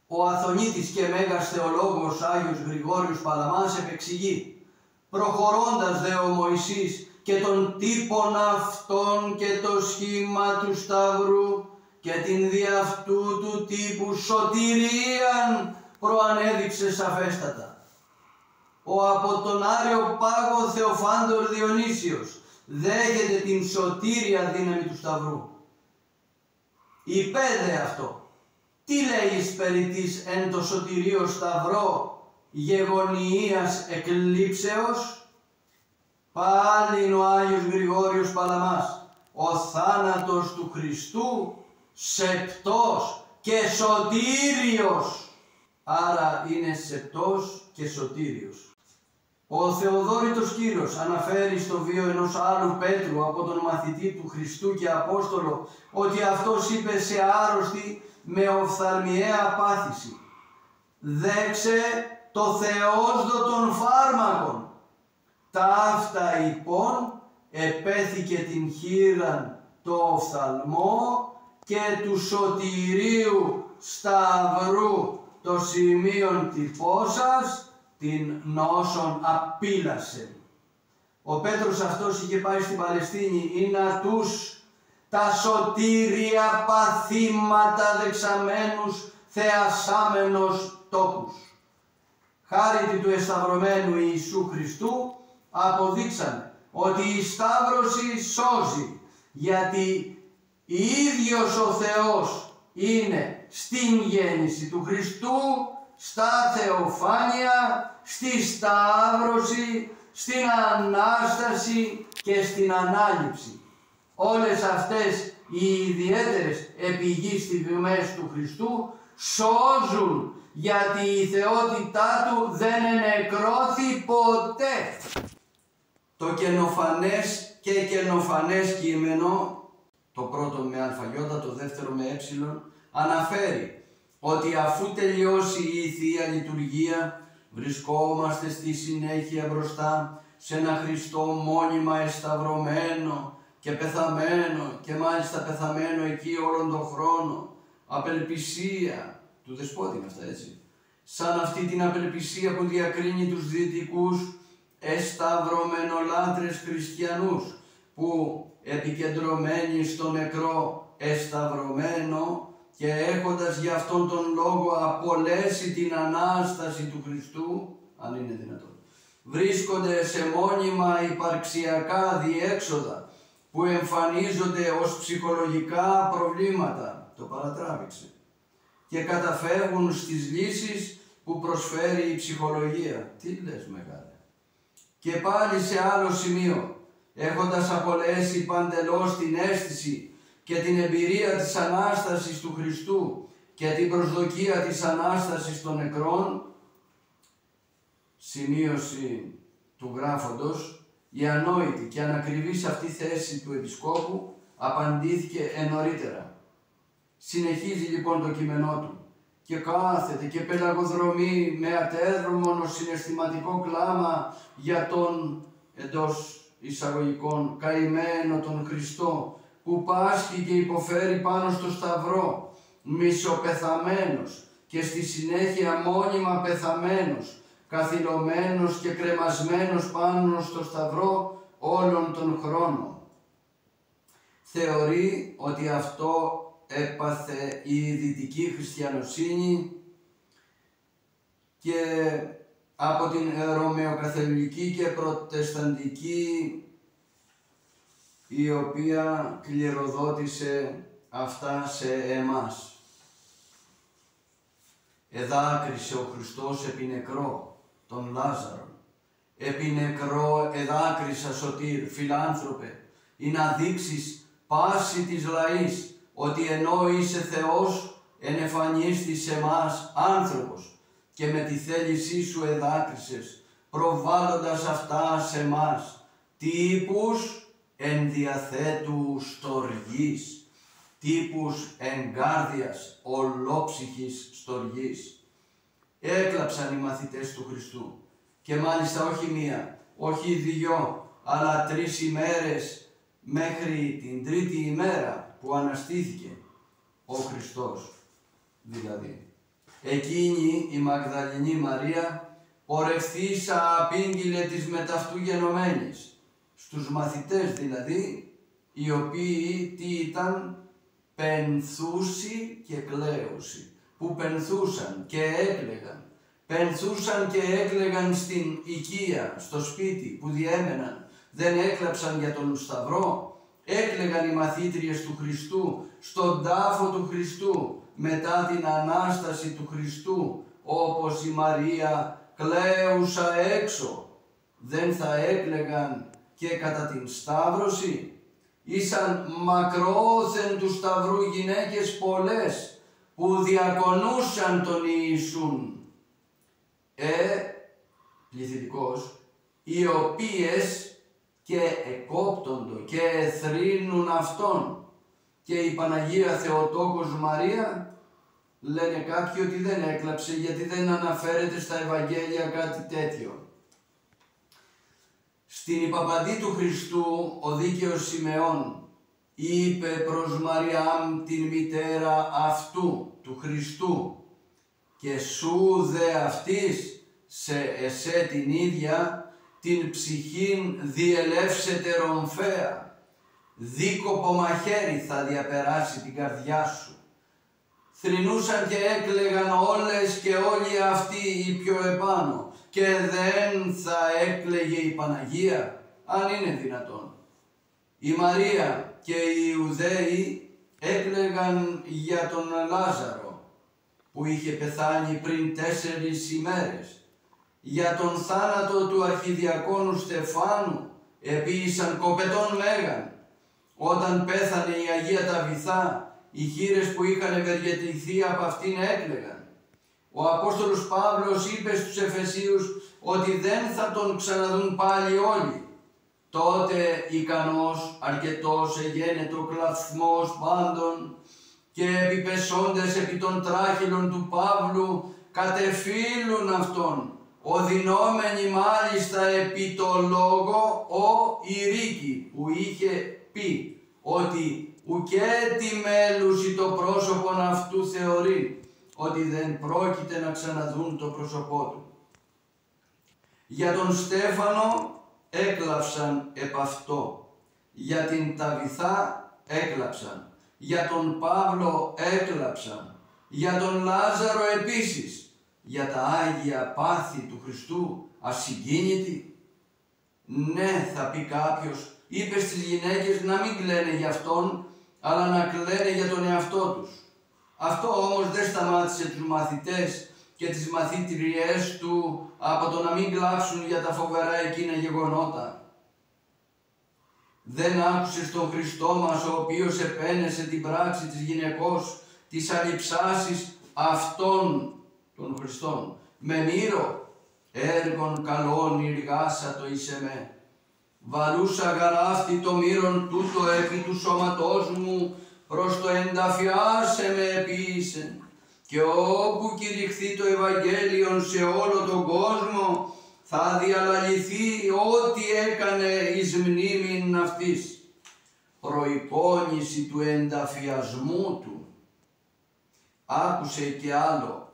Ο Αθωνίτης και Μέγας Θεολόγος Άγιος Γρηγόριος Παλαμάς επεξηγεί, προχωρώντας δε ο Μωυσής και τον τύπον αυτόν και το σχήμα του Σταυρού και την δι' αυτού του τύπου σωτηρίαν προανέδειξε σαφέστατα. Ο από τον Άριο Πάγο Θεοφάντορ Διονύσιος δέχεται την σωτήρια δύναμη του Σταυρού. Υπέδε αυτό. Τι λέγεις περί της εν το σωτηρίο Σταυρό γεγονιείας εκλήψεως? Πάλιν ο Άγιος Γρηγόριος Παλαμάς, ο θάνατος του Χριστού σεπτός και σωτήριος. Άρα είναι σεπτός και σωτήριος. Ο Θεοδόρητος Κύρος αναφέρει στο βίο ενός άλλου Πέτρου από τον μαθητή του Χριστού και Απόστολο ότι αυτός είπε σε άρρωστη με οφθαλμιαία πάθηση. Δέξε το Θεόσδο των φάρμακων. Ταύτα υπόν επέθηκε την χείραν το οφθαλμό και του σωτηρίου σταυρού το σημείον τυπώσας την νόσον απείλασε. Ο Πέτρος αυτός είχε πάει στην Παλαιστίνη ή να τους τα σωτήρια παθήματα δεξαμένους θεασάμενος τόπους. Χάρη του εσταυρωμένου Ιησού Χριστού αποδείξαμε ότι η σταύρωση σώζει, γιατί ίδιος ο Θεός είναι στην γέννηση του Χριστού, στα θεοφάνεια, στη σταύρωση, στην Ανάσταση και στην Ανάληψη. Όλες αυτές οι ιδιαίτερες επιγείς στιγμές του Χριστού σώζουν, γιατί η θεότητά του δεν ενεκρώθη ποτέ. Το καινοφανές και καινοφανές κείμενο, το πρώτο με αλφαγιώτα, το δεύτερο με έψιλον, αναφέρει ότι αφού τελειώσει η Θεία Λειτουργία, βρισκόμαστε στη συνέχεια μπροστά σε ένα Χριστό μόνιμα εσταυρωμένο και πεθαμένο, και μάλιστα πεθαμένο εκεί όλον τον χρόνο. Απελπισία του δεσπότη είναι αυτά, έτσι. Σαν αυτή την απελπισία που διακρίνει τους δυτικούς εσταυρωμενολάτρες χριστιανούς, που επικεντρωμένοι στο νεκρό εσταυρωμένο και έχοντας για αυτόν τον λόγο απολέσει την Ανάσταση του Χριστού, αν είναι δυνατόν, βρίσκονται σε μόνιμα υπαρξιακά διέξοδα που εμφανίζονται ως ψυχολογικά προβλήματα, το παρατράβηξε, και καταφεύγουν στις λύσεις που προσφέρει η ψυχολογία. Τι λες μεγάλε? Και πάλι σε άλλο σημείο, έχοντας απολέσει παντελώς την αίσθηση και την εμπειρία της Ανάστασης του Χριστού και την προσδοκία της Ανάστασης των νεκρών, σημείωση του γράφοντος, η ανόητη και ανακριβής αυτή θέση του Επισκόπου απαντήθηκε νωρίτερα. Συνεχίζει λοιπόν το κείμενό του και κάθεται και πελαγοδρομεί με ατέδρομονο συναισθηματικό κλάμα για τον εντός εισαγωγικών καημένο τον Χριστό, που πάσχει και υποφέρει πάνω στο σταυρό, μισοπεθαμένος και στη συνέχεια μόνιμα πεθαμένος, καθυλωμένος και κρεμασμένος πάνω στο σταυρό όλον τον χρόνο. Θεωρεί ότι αυτό έπαθε η δυτική χριστιανοσύνη και από την ρωμαιοκαθολική και προτεσταντική, η οποία κληροδότησε αυτά σε εμάς. Εδάκρισε ο Χριστός επί νεκρό των Λάζαρων. Επί νεκρό εδάκρισα σωτήρ, φιλάνθρωπε, ή να δείξεις πάση της λαής ότι ενώ είσαι Θεός ενεφανίστης σε εμάς άνθρωπος και με τη θέλησή σου εδάκρισες, προβάλλοντας αυτά σε εμάς τύπους ενδιαθέτου στοργής, τύπους εγκάρδιας ολόψυχης στοργής. Έκλαψαν οι μαθητές του Χριστού, και μάλιστα όχι μία, όχι δυο, αλλά 3 ημέρες, μέχρι την τρίτη ημέρα που αναστήθηκε ο Χριστός δηλαδή. Εκείνη η Μαγδαληνή Μαρία πορευθήσα απήγγειλε της μεταυτού γενομένης, στους μαθητές δηλαδή, οι οποίοι τι ήταν? Πενθούσι και κλαίουσι, που πενθούσαν και έκλαιγαν. Πενθούσαν και έκλαιγαν στην οικία, στο σπίτι που διέμεναν. Δεν έκλαψαν για τον Σταυρό. Έκλαιγαν οι μαθήτριες του Χριστού στον τάφο του Χριστού μετά την Ανάσταση του Χριστού, όπως η Μαρία κλαίουσα έξω. Δεν θα έκλαιγαν και κατά την Σταύρωση? Ήσαν μακρόθεν του Σταυρού γυναίκες πολλές που διακονούσαν τον Ιησούν. Πληθυντικός, οι οποίες και εκόπτοντο και εθρύνουν αυτόν. Και η Παναγία Θεοτόκος Μαρία Λένε κάποιοι ότι δεν έκλαψε γιατί δεν αναφέρεται στα Ευαγγέλια κάτι τέτοιο. Στην υπαπαντή του Χριστού ο δίκαιος Σιμεών είπε προς Μαριάμ την μητέρα αυτού, του Χριστού, και σου δε αυτής σε εσέ την ίδια την ψυχήν διελεύσετε ρομφαία, δίκοπο μαχαίρι θα διαπεράσει την καρδιά σου. Θρηνούσαν και έκλαιγαν όλες και όλοι αυτοί οι πιο επάνω, και δεν θα έκλαιγε η Παναγία, αν είναι δυνατόν. Η Μαρία και οι Ιουδαίοι έκλαιγαν για τον Λάζαρο, που είχε πεθάνει πριν 4 ημέρες, για τον θάνατο του αρχιδιακόνου Στεφάνου, επίησαν κοπετών μέγαν. Όταν πέθανε η Αγία Ταβιθά, οι χήρες που είχαν ευεργετηθεί από αυτήν έκλαιγαν. Ο Απόστολος Παύλος είπε στους Εφεσίους ότι δεν θα τον ξαναδούν πάλι όλοι. Τότε ικανός αρκετός εγένετο κλαθμός πάντων, και επιπεσόντες επί των τράχυλων του Παύλου κατεφύλουν αυτόν, οδυνόμενοι μάλιστα επί το λόγο ο Ηρίκη, που είχε πει ότι ουκέ τι μέλουσι το πρόσωπον αυτού θεωρεί, ότι δεν πρόκειται να ξαναδούν το πρόσωπό του. Για τον Στέφανο έκλαψαν επ' αυτό, για την Ταβιθά έκλαψαν, για τον Παύλο έκλαψαν, για τον Λάζαρο επίσης, για τα Άγια πάθη του Χριστού ασυγκίνητοι. Ναι, θα πει κάποιος, είπε στις γυναίκες να μην κλαίνε για αυτόν, αλλά να κλαίνε για τον εαυτό τους. Αυτό όμως δεν σταμάτησε τους μαθητές και τις μαθήτριές του από το να μην κλάψουν για τα φοβερά εκείνα γεγονότα. Δεν άκουσες τον Χριστό μας, ο οποίος επένεσε την πράξη της γυναικός, της αλειψάσης αυτών των Χριστών, με μύρο, έργον καλών ηργάσατο εις εμέ. Βαρούσα γαράφτη το μύρον τούτο επί του σώματός μου, προς το ενταφιάσε με επίησεν, και όπου κηρυχθεί το Ευαγγέλιον σε όλο τον κόσμο, θα διαλαληθεί ό,τι έκανε εις μνήμην αυτής. Προεικόνηση του ενταφιασμού του. Άκουσε και άλλο,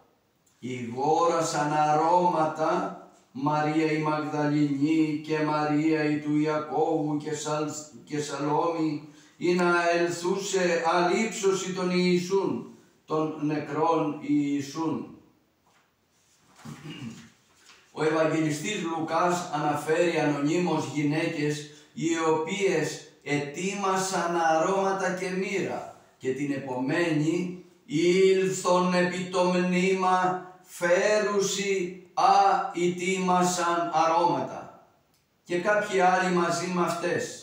ηγόρασαν αρώματα Μαρία η Μαγδαληνή και Μαρία η του Ιακώβου και Σαλόμη, ή να ελθούσε αλήψωση των Ιησούν, των νεκρών Ιησούν. Ο Ευαγγελιστής Λουκάς αναφέρει ανωνύμως γυναίκες οι οποίες ετοίμασαν αρώματα και μοίρα, και την επομένη ήλθον επί το μνήμα φέρουσι ετοίμασαν αρώματα, και κάποιοι άλλοι μαζί με αυτές.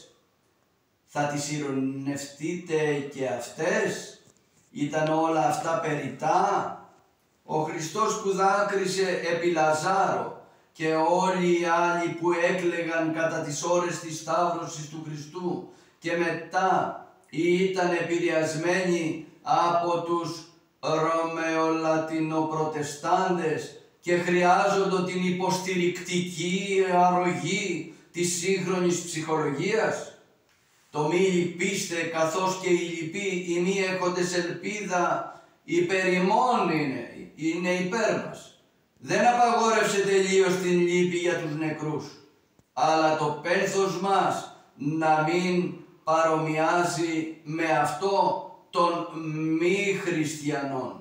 Θα τις ειρωνευτείτε και αυτές? Ήταν όλα αυτά περιττά? Ο Χριστός που δάκρυσε επί Λαζάρο και όλοι οι άλλοι που έκλαιγαν κατά τις ώρες της σταύρωσης του Χριστού και μετά ήταν επηρεασμένοι από τους Ρωμαιολατινοπροτεστάντες και χρειάζονται την υποστηρικτική αρρωγή της σύγχρονης ψυχολογίας. Το μη λυπήστε, καθώς και οι λοιποί οι μη έχοντες ελπίδα υπερημών είναι υπέρ μας. Δεν απαγόρευσε τελείως την λύπη για τους νεκρούς, αλλά το πένθος μας να μην παρομοιάζει με αυτό των μη χριστιανών.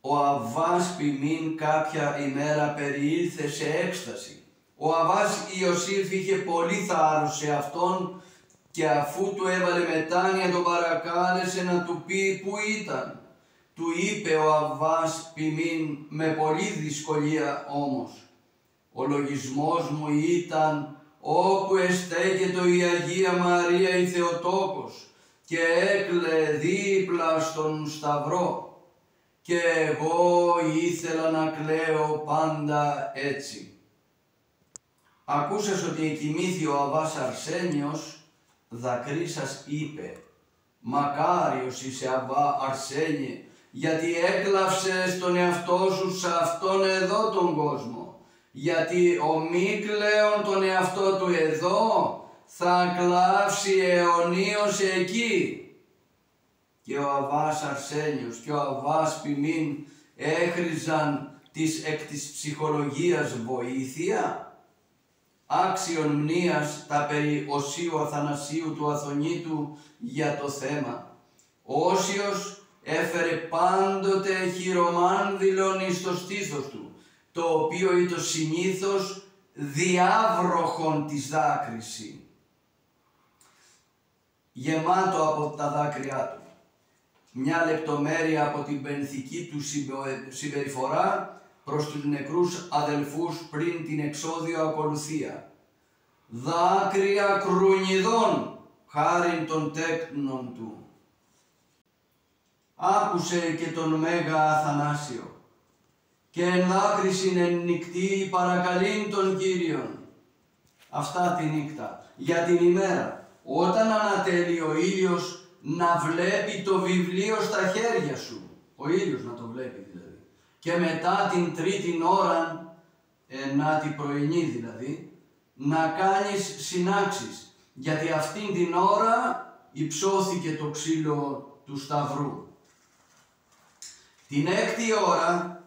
Ο Αββάς ποιμήν κάποια ημέρα περιήλθε σε έκσταση. Ο Αββάς Ιωσήφ είχε πολύ θάρρος σε αυτόν, και αφού του έβαλε μετάνοια τον παρακάλεσε να του πει που ήταν. Του είπε ο Αββάς ποιμήν με πολλή δυσκολία όμως, ο λογισμός μου ήταν όπου εστέκετο η Αγία Μαρία η Θεοτόκος και έκλαε δίπλα στον Σταυρό, και εγώ ήθελα να κλαίω πάντα έτσι. Ακούσας ότι εκοιμήθη ο Αββάς Αρσένιος, δακρύσας είπε, Μακάριος είσαι, Αββά Αρσένιε, γιατί έκλαυσες τον εαυτό σου σε αυτόν εδώ τον κόσμο. Γιατί ο μη κλαίον τον εαυτό του εδώ, θα κλάψει αιωνίως εκεί. Και ο Αββάς Αρσένιος και ο Αββάς Ποιμήν έχριζαν εκ της ψυχολογίας βοήθεια. Άξιον μνήας τα περί Οσίου Αθανασίου του Αθωνίτου για το θέμα. Ο Όσιος έφερε πάντοτε χειρομάνδυλον εις το στήθος του, το οποίο ήταν συνήθως διάβροχον της δάκρυση, γεμάτο από τα δάκρυά του. Μια λεπτομέρεια από την πενθική του συμπεριφορά προς τους νεκρούς αδελφούς πριν την εξόδιο ακολουθία. Δάκρυα κρουνιδών χάριν των τέκνων του. Άκουσε και τον Μέγα Αθανάσιο και εν δάκρυσιν εν νυκτή παρακαλήν τον Κύριον. Αυτά τη νύχτα, για την ημέρα, όταν ανατέλει ο ήλιος, να βλέπει το βιβλίο στα χέρια σου. Ο ήλιος να το βλέπει δηλαδή. Και μετά την τρίτη ώρα, ενάτη πρωινή δηλαδή, να κάνεις συνάξεις. Γιατί αυτήν την ώρα υψώθηκε το ξύλο του Σταυρού. Την έκτη ώρα,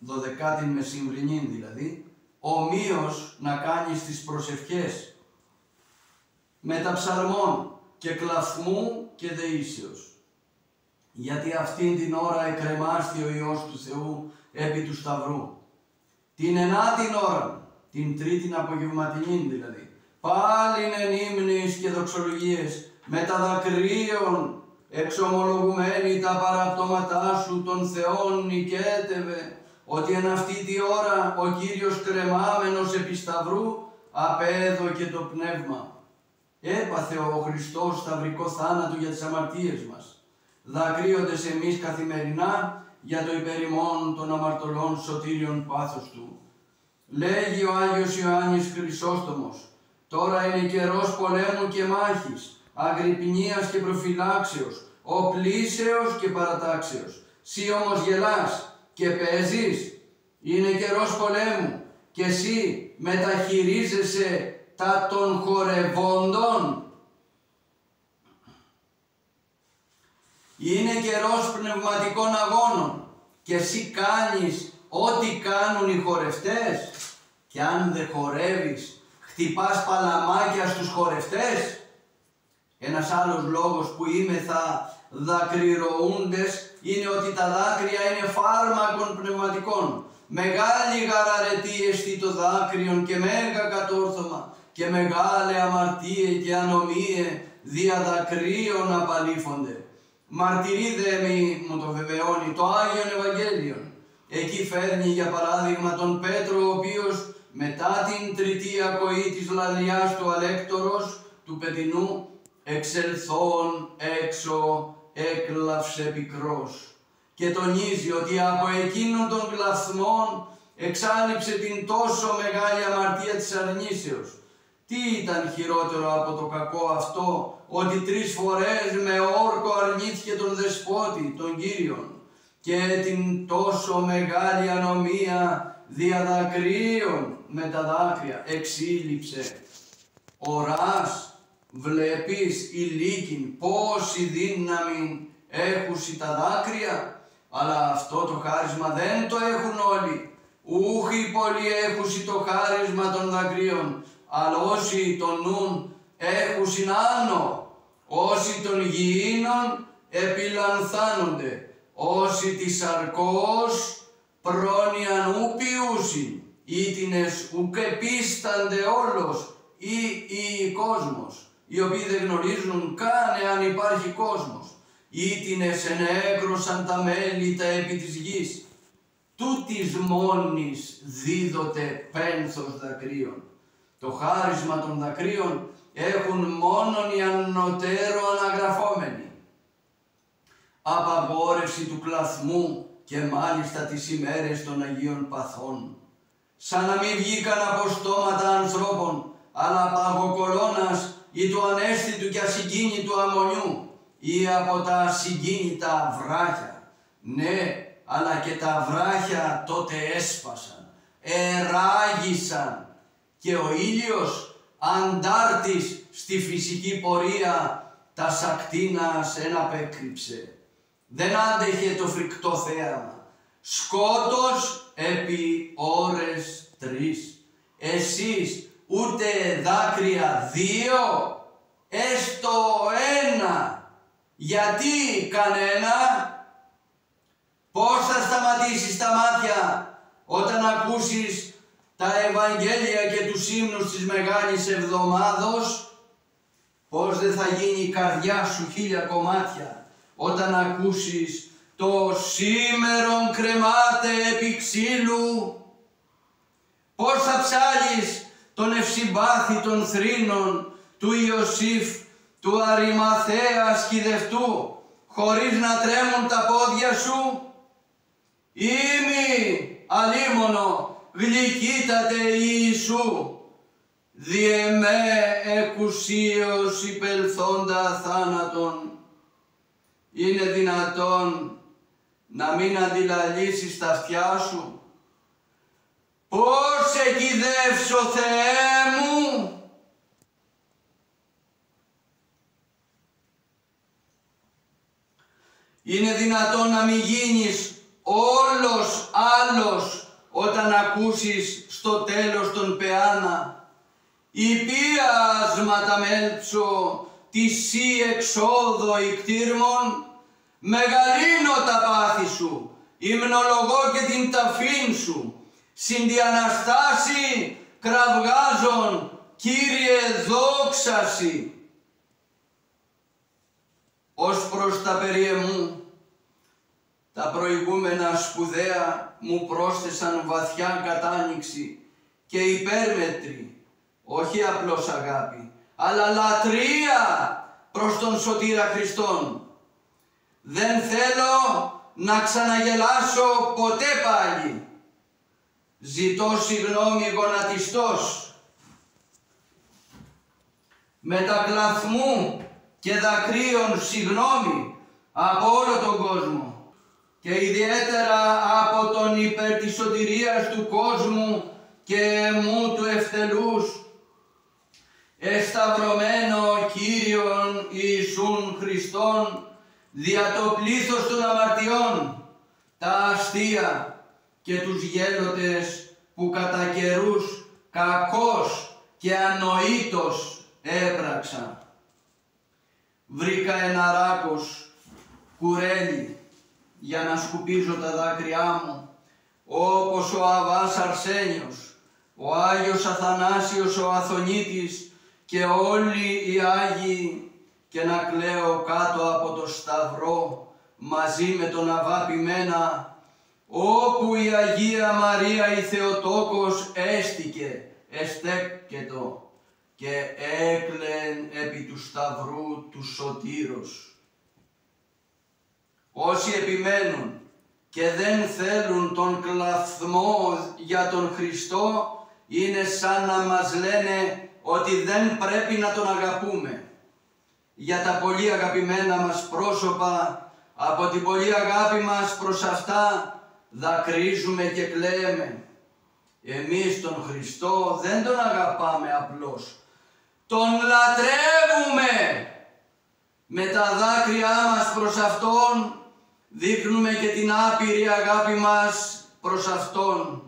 12η μεσημβρινή δηλαδή, ομοίως να κάνεις τις προσευχές μεταψαλμών και κλαθμού και δεήσεως. Γιατί αυτήν την ώρα εκρεμάστη ο Υιός του Θεού επί του Σταυρού. Την ενάτην ώρα, την τρίτην απογευματινή δηλαδή, πάλιν εν ύμνης και δοξολογίες, με τα δακρύων εξομολογουμένη τα παραπτώματά σου των Θεών νικέτευε, ότι εν αυτή τη ώρα ο Κύριος κρεμάμενος επί Σταυρού απέδωκε το πνεύμα. Έπαθε ο Χριστός σταυρικό θάνατο για τις αμαρτίες μας, δακρύοντες εμείς καθημερινά για το υπερημών των αμαρτωλών σωτήριον πάθος του. Λέγει ο Άγιος Ιωάννης Χρυσόστομος, τώρα είναι καιρός πολέμου και μάχης, αγρυπνίας και προφυλάξεως, οπλίσεως και παρατάξεως. Συ όμως γελάς και παίζεις, είναι καιρός πολέμου και εσύ μεταχειρίζεσαι τα των χορευόντων. Είναι καιρός πνευματικών αγώνων και εσύ κάνεις ό,τι κάνουν οι χορευτές, και αν δεν χορεύεις χτυπάς παλαμάκια στους χορευτές. Ένας άλλος λόγος που είμεθα δακρυρωούντες είναι ότι τα δάκρυα είναι φάρμακον πνευματικών. Μεγάλη γαραρετή εστι το δάκρυον και μέγα κατόρθωμα και μεγάλε αμαρτίε και ανομίε δια δακρύων απαλήφονται. Μαρτυρίδε μου το βεβαιώνει το Άγιον Ευαγγέλιον. Εκεί φέρνει για παράδειγμα τον Πέτρο, ο οποίος μετά την τρίτη ακοή της λαλιάς του αλέκτορος του παιδινού εξελθών έξω έκλαυσε πικρός, και τονίζει ότι από εκείνον των κλαθμών εξάλειψε την τόσο μεγάλη αμαρτία της αρνήσεως. Τι ήταν χειρότερο από το κακό αυτό, ότι 3 φορές με όρκο αρνήθηκε τον Δεσπότη, τον Κύριον, και την τόσο μεγάλη ανομία δια δακρύων με τα δάκρυα εξήλυψε. Οράς βλέπεις ηλίκην πόση δύναμη έχουσι τα δάκρυα, αλλά αυτό το χάρισμα δεν το έχουν όλοι. Ούχοι πολλοί έχουσι το χάρισμα των δακρύων, αλλά όσοι τον νουν έχουσιν άνω, όσοι των γηίνων επιλανθάνονται, όσοι της σαρκός πρόνοιαν ου ποιούσιν, ήτινες ουκ επίστανται όλος ή κόσμος, οι οποίοι δεν γνωρίζουν καν εάν υπάρχει κόσμος, ήτινες ενέκρωσαν τα μέλη τα επί της γης. Τούτης μόνης δίδοτε πένθος δακρύων. Το χάρισμα των δακρύων έχουν μόνον οι ανωτέρω αναγραφόμενοι. Απαγόρευση του κλαθμού και μάλιστα τις ημέρες των Αγίων Παθών. Σαν να μην βγήκαν από στόματα ανθρώπων, αλλά παγοκολώνας ή του ανέστητου και ασυγκίνητου αμμονιού, ή από τα συγκίνητα βράχια. Ναι, αλλά και τα βράχια τότε έσπασαν, εράγησαν και ο ήλιος αντάρτης στη φυσική πορεία τας ακτίνας εναπέκρυψε. Δεν άντεχε το φρικτό θέαμα. Σκότος επί ώρες 3. Εσείς ούτε δάκρυα 2, έστω 1. Γιατί κανένα? Πώς θα σταματήσεις τα μάτια όταν ακούσεις τα Ευαγγέλια και τους ύμνους της Μεγάλης Εβδομάδος? Πώς δεν θα γίνει η καρδιά σου 1000 κομμάτια όταν ακούσεις το «Σήμερον κρεμάται επί ξύλου»? Πώς θα ψάλεις τον ευσυμπάθητον θρήνων του Ιωσήφ του Αριμαθαία σκηδευτού χωρίς να τρέμουν τα πόδια σου? Ήμι αλίμονο γλυκύτατε Ιησού, διεμέ εκουσίως υπελθόντα θάνατον. Είναι δυνατόν να μην αντιλαλήσεις τα αυτιά σου? Πώς εκειδεύσω, Θεέ μου? Είναι δυνατόν να μην γίνεις όλος άλλος όταν ακούσεις στο τέλος των πεάνα «Υπίασματα μέλψω τη σύ εξόδο ικτήρμων, μεγαλύνω τα πάθη σου, υμνολογώ και την ταφήν σου, συν τη Αναστάση κραυγάζων, Κύριε δόξαση». Ως προς τα περί εμού, τα προηγούμενα σπουδαία μου πρόσθεσαν βαθιά κατάνοιξη και υπέρμετρη, όχι απλώς αγάπη, αλλά λατρεία προς τον Σωτήρα Χριστόν. Δεν θέλω να ξαναγελάσω ποτέ πάλι. Ζητώ συγγνώμη γονατιστός. Μετακλαθμού και δακρύων συγγνώμη από όλο τον κόσμο και ιδιαίτερα από τον υπέρ της σωτηρίας του κόσμου και εμού του ευτελούς, εσταυρωμένο Κύριον Ιησούν Χριστόν δια το πλήθος των αμαρτιών, τα αστεία και τους γέλοτες που κατά καιρούς κακός και ανοήτως έπραξα. Βρήκα ένα ράκος κουρέλι για να σκουπίζω τα δάκρυά μου, όπως ο Αββάς Αρσένιος, ο Άγιος Αθανάσιος ο Αθωνίτης και όλοι οι Άγιοι, και να κλαίω κάτω από το σταυρό μαζί με τον Αββά Ποιμένα, όπου η Αγία Μαρία η Θεοτόκος έστηκε, εστέκετο και έκλαιν επί του σταυρού του Σωτήρος. Όσοι επιμένουν και δεν θέλουν τον κλαθμό για τον Χριστό, είναι σαν να μας λένε ότι δεν πρέπει να τον αγαπούμε. Για τα πολύ αγαπημένα μας πρόσωπα, από την πολύ αγάπη μας προς αυτά, δακρύζουμε και κλαίμε. Εμείς τον Χριστό δεν τον αγαπάμε απλώς. Τον λατρεύουμε. Με τα δάκρυά μας προς Αυτόν δείχνουμε και την άπειρη αγάπη μας προς Αυτόν.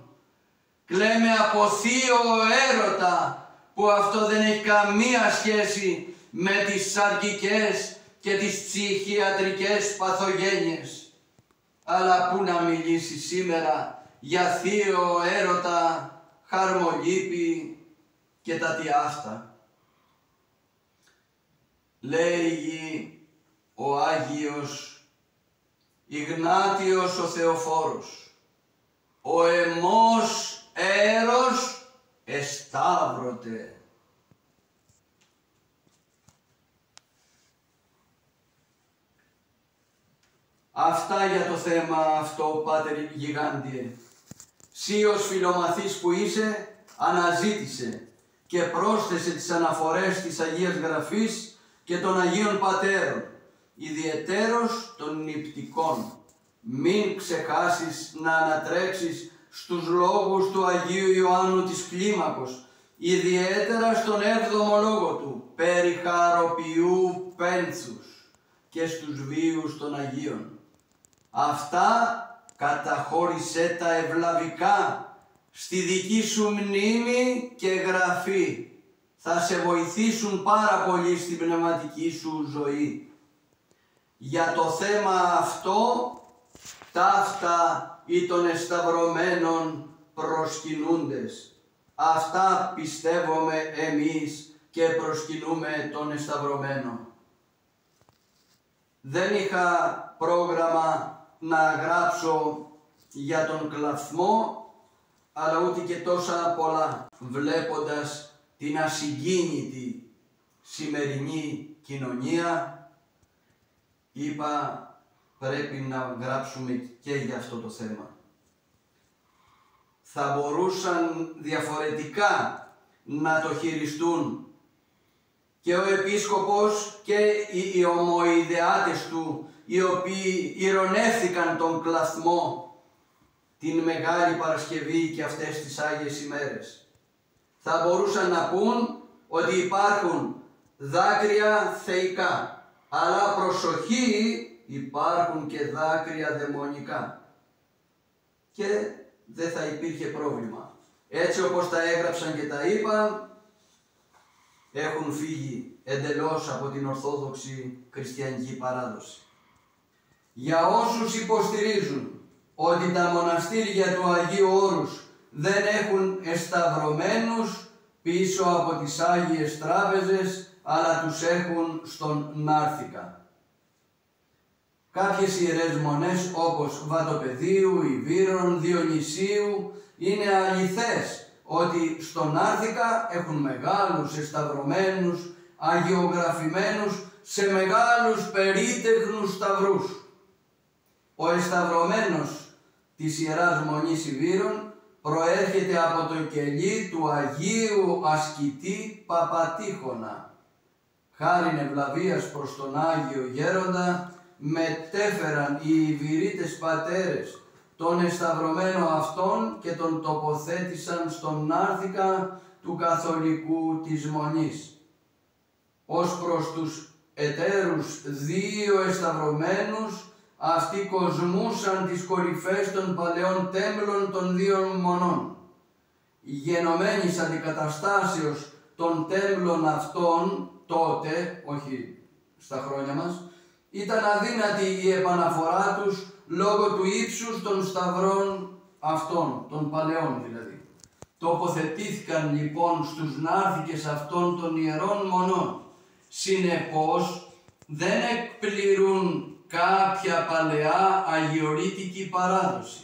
Κλαίμε από θείο έρωτα, που αυτό δεν έχει καμία σχέση με τις σαρκικές και τις ψυχιατρικές παθογένειες. Αλλά πού να μιλήσει σήμερα για θείο έρωτα, χαρμολύπη και τα τι αυτά. Λέγει ο Άγιος Ιγνάτιος ο Θεοφόρος, ο εμός έρος εσταύρωτε. Αυτά για το θέμα αυτό, Πάτερ Γιγάντιε. Σύ ως φιλομαθής που είσαι, αναζήτησε και πρόσθεσε τις αναφορές της Αγίας Γραφής και των Αγίων Πατέρων ιδιαιτέρως των νηπτικών. Μην ξεχάσεις να ανατρέξεις στους λόγους του Αγίου Ιωάννου της Κλίμακος, ιδιαίτερα στον 7ο λόγο του, περί χαροποιού πένθους, και στους βίους των Αγίων. Αυτά καταχώρησέ τα ευλαβικά στη δική σου μνήμη και γραφή. Θα σε βοηθήσουν πάρα πολύ στην πνευματική σου ζωή. Για το θέμα αυτό, ταύτα ή των εσταυρωμένων προσκυνούντες. Αυτά πιστεύουμε εμείς και προσκυνούμε τον εσταυρωμένο. Δεν είχα πρόγραμμα να γράψω για τον κλαθμό, αλλά ούτε και τόσα πολλά, βλέποντας την ασυγκίνητη σημερινή κοινωνία, είπα πρέπει να γράψουμε και για αυτό το θέμα. Θα μπορούσαν διαφορετικά να το χειριστούν και ο Επίσκοπος και οι ομοειδεάτες του, οι οποίοι ηρωνεύθηκαν τον κλαθμό την Μεγάλη Παρασκευή και αυτές τις Άγιες ημέρες. Θα μπορούσαν να πούν ότι υπάρχουν δάκρυα θεϊκά, αλλά προσοχή, υπάρχουν και δάκρυα δαιμονικά. Και δεν θα υπήρχε πρόβλημα. Έτσι όπως τα έγραψαν και τα είπαν, έχουν φύγει εντελώς από την Ορθόδοξη Χριστιανική παράδοση. Για όσους υποστηρίζουν ότι τα μοναστήρια του Αγίου Όρους δεν έχουν εσταυρωμένους πίσω από τις Άγιες Τράπεζες, αλλά τους έχουν στον Νάρθηκα. Κάποιες ιερές μονές όπως Βατοπεδίου, Ιβύρων, Διονυσίου είναι αληθές ότι στον Νάρθηκα έχουν μεγάλους εσταυρωμένους, αγιογραφημένους σε μεγάλους περίτεχνους σταυρούς. Ο εσταυρωμένος της Ιεράς Μονής Ιβύρων προέρχεται από το κελί του Αγίου Ασκητή Παπατήχωνα. Χάριν ευλαβίας προς τον Άγιο Γέροντα, μετέφεραν οι Ιβυρίτες πατέρες τον εσταυρωμένο αυτόν και τον τοποθέτησαν στον Νάρθηκα του Καθολικού της Μονής. Ως προς τους εταίρους δύο εσταυρωμένους, αυτοί κοσμούσαν τις κορυφές των παλαιών τέμπλων των δύο μονών. Γενομένης αντικαταστάσεως των τέμπλων αυτών τότε, όχι στα χρόνια μας, ήταν αδύνατη η επαναφορά τους λόγω του ύψους των σταυρών αυτών, των παλαιών δηλαδή. Τοποθετήθηκαν λοιπόν στους νάρθηκες αυτών των ιερών μονών. Συνεπώς δεν εκπληρούν κάποια παλαιά αγιορείτικη παράδοση.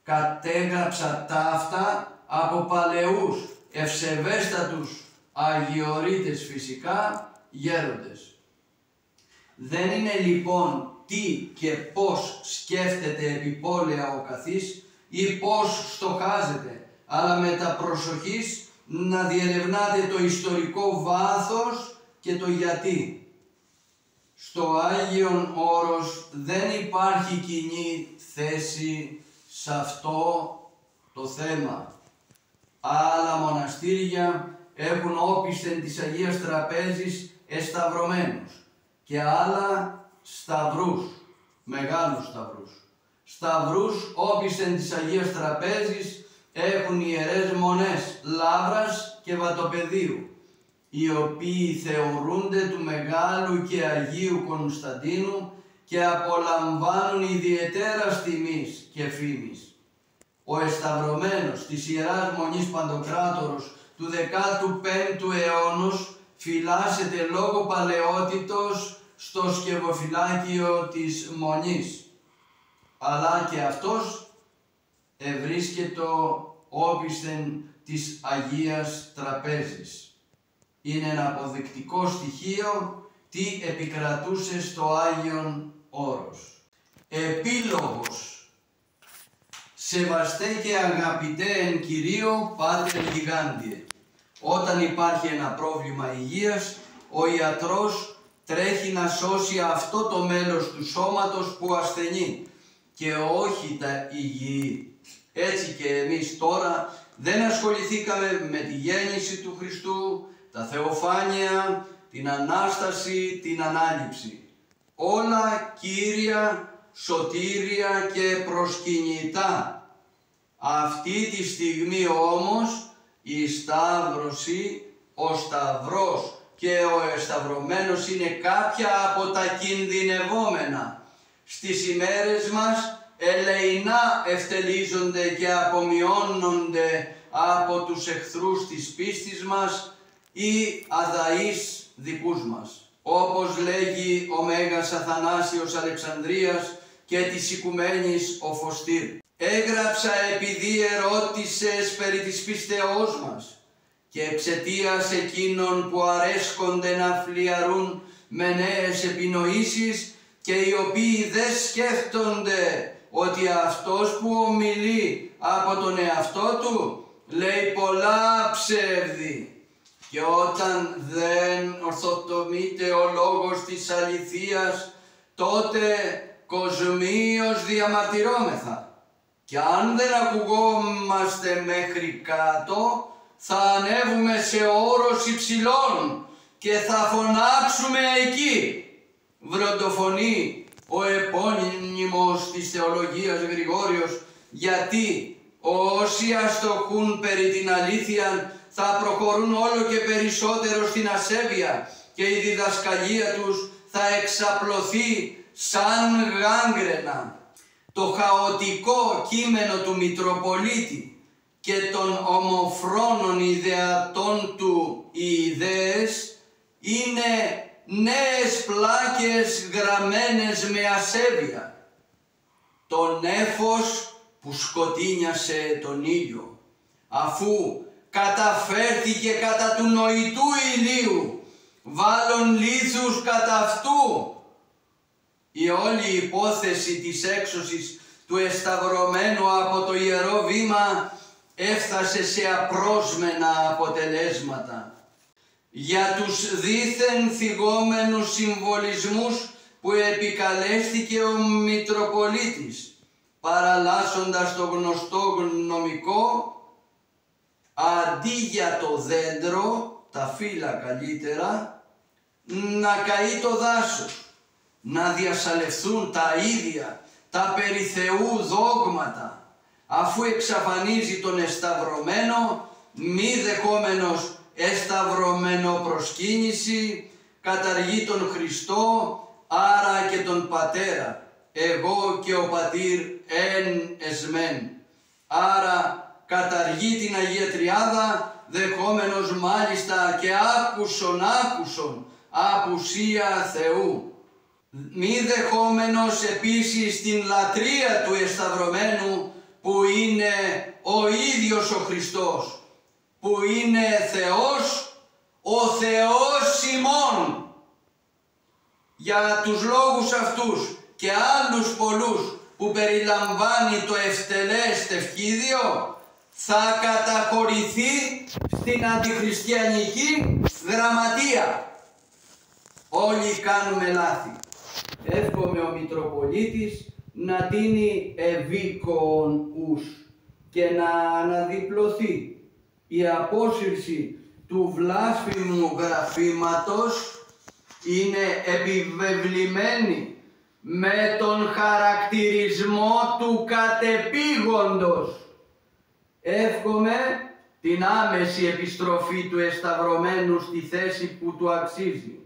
Κατέγραψα ταύτα από παλαιούς, ευσεβέστατους αγιορείτες φυσικά γέροντες. Δεν είναι λοιπόν τι και πώς σκέφτεται επιπόλαια ο καθής ή πώς στοχάζεται, αλλά με τα προσοχής να διερευνάτε το ιστορικό βάθος και το γιατί. Στο Άγιον Όρος δεν υπάρχει κοινή θέση σε αυτό το θέμα. Άλλα μοναστήρια έχουν όπισθεν της Αγίας Τραπέζης εσταυρωμένους και άλλα σταυρούς, μεγάλους σταυρούς. Σταυρούς όπισθεν της Αγίας Τραπέζης έχουν ιερές μονές Λαύρας και Βατοπεδίου, οι οποίοι θεωρούνται του Μεγάλου και Αγίου Κωνσταντίνου και απολαμβάνουν ιδιαιτέρας τιμής και φήμης. Ο εσταυρωμένος της Ιεράς Μονής Παντοκράτορος του 15ου αιώνος φυλάσσεται λόγω παλαιότητος στο σκευοφυλάκιο της Μονής, αλλά και αυτός ευρίσκεται όπισθεν της Αγίας Τραπέζης. Είναι ένα αποδεικτικό στοιχείο τι επικρατούσε στο Άγιον Όρος. Επίλογος. Σεβαστέ και αγαπητέ εν Κυρίω Πάτερ Γιγάντιε. Όταν υπάρχει ένα πρόβλημα υγείας, ο ιατρός τρέχει να σώσει αυτό το μέλος του σώματος που ασθενεί και όχι τα υγιή. Έτσι και εμείς τώρα δεν ασχοληθήκαμε με τη γέννηση του Χριστού, τα θεοφάνεια, την Ανάσταση, την Ανάληψη. Όλα κύρια, σωτήρια και προσκυνητά. Αυτή τη στιγμή όμως η Σταύρωση, ο Σταυρός και ο εσταυρωμένος είναι κάποια από τα κινδυνευόμενα. Στις ημέρες μας ελεεινά ευτελίζονται και απομειώνονται από τους εχθρούς της πίστης μας ή αδαείς δικούς μας. Όπως λέγει ο Μέγας Αθανάσιος Αλεξανδρίας και της Οικουμένης ο Φωστήρ. Έγραψα επειδή ερώτησες περί της πίστεώς μας και εξαιτίας εκείνων που αρέσκονται να φλιαρούν με νέες επινοήσεις και οι οποίοι δεν σκέφτονται ότι αυτός που ομιλεί από τον εαυτό του λέει πολλά ψεύδι. Και όταν δεν ορθοτομείται ο λόγος της αληθείας, τότε κοσμίως διαμαρτυρόμεθα. Και αν δεν ακουγόμαστε μέχρι κάτω, θα ανέβουμε σε όρος υψηλών και θα φωνάξουμε εκεί. Βροντοφωνεί ο επώνυμος της θεολογίας Γρηγόριος, γιατί όσοι αστοχούν περί την αλήθεια θα προχωρούν όλο και περισσότερο στην ασέβεια και η διδασκαλία τους θα εξαπλωθεί σαν γάγκρενα. Το χαοτικό κείμενο του Μητροπολίτη και των ομοφρόνων ιδεατών του οι ιδέες είναι νέες πλάκες γραμμένες με ασέβεια. Το νέφος που σκοτίνιασε τον ήλιο, αφού καταφέρθηκε κατά του νοητού ηλίου, βάλων λίθους κατά αυτού. Η όλη υπόθεση της έξωσης του εσταυρωμένου από το Ιερό Βήμα έφτασε σε απρόσμενα αποτελέσματα. Για τους δήθεν θυγόμενους συμβολισμούς που επικαλέστηκε ο Μητροπολίτης, παραλλάσσοντας το γνωστό γνωμικό, αντί για το δέντρο, τα φύλλα καλύτερα, να καεί το δάσος, να διασαλευθούν τα ίδια, τα περί Θεού δόγματα, αφού εξαφανίζει τον εσταυρωμένο, μη δεχόμενος εσταυρωμένο προσκύνηση, καταργεί τον Χριστό, άρα και τον Πατέρα, εγώ και ο Πατήρ εν εσμέν. Άρα καταργεί την Αγία Τριάδα, δεχόμενος μάλιστα και άκουσον απουσία Θεού. Μη δεχόμενος επίσης την λατρεία του εσταυρωμένου που είναι ο ίδιος ο Χριστός, που είναι Θεός, ο Θεός ημών. Για τους λόγους αυτούς και άλλους πολλούς που περιλαμβάνει το ευτελές τευχίδιο, θα καταχωρηθεί στην αντιχριστιανική γραμματεία. Όλοι κάνουμε λάθη. Εύχομαι ο Μητροπολίτης να τίνει ευήκον ους και να αναδιπλωθεί η απόσυρση του βλάσφημου γραφήματος είναι επιβεβλημένη με τον χαρακτηρισμό του κατεπήγοντος. Εύχομαι την άμεση επιστροφή του εσταυρωμένου στη θέση που του αξίζει.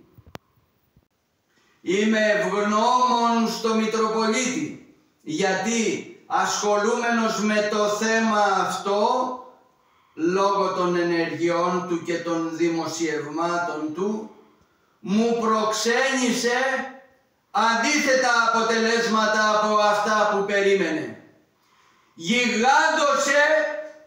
Είμαι ευγνώμων στο Μητροπολίτη, γιατί ασχολούμενος με το θέμα αυτό, λόγω των ενεργειών του και των δημοσιευμάτων του, μου προξένησε αντίθετα αποτελέσματα από αυτά που περίμενε. Γιγάντωσε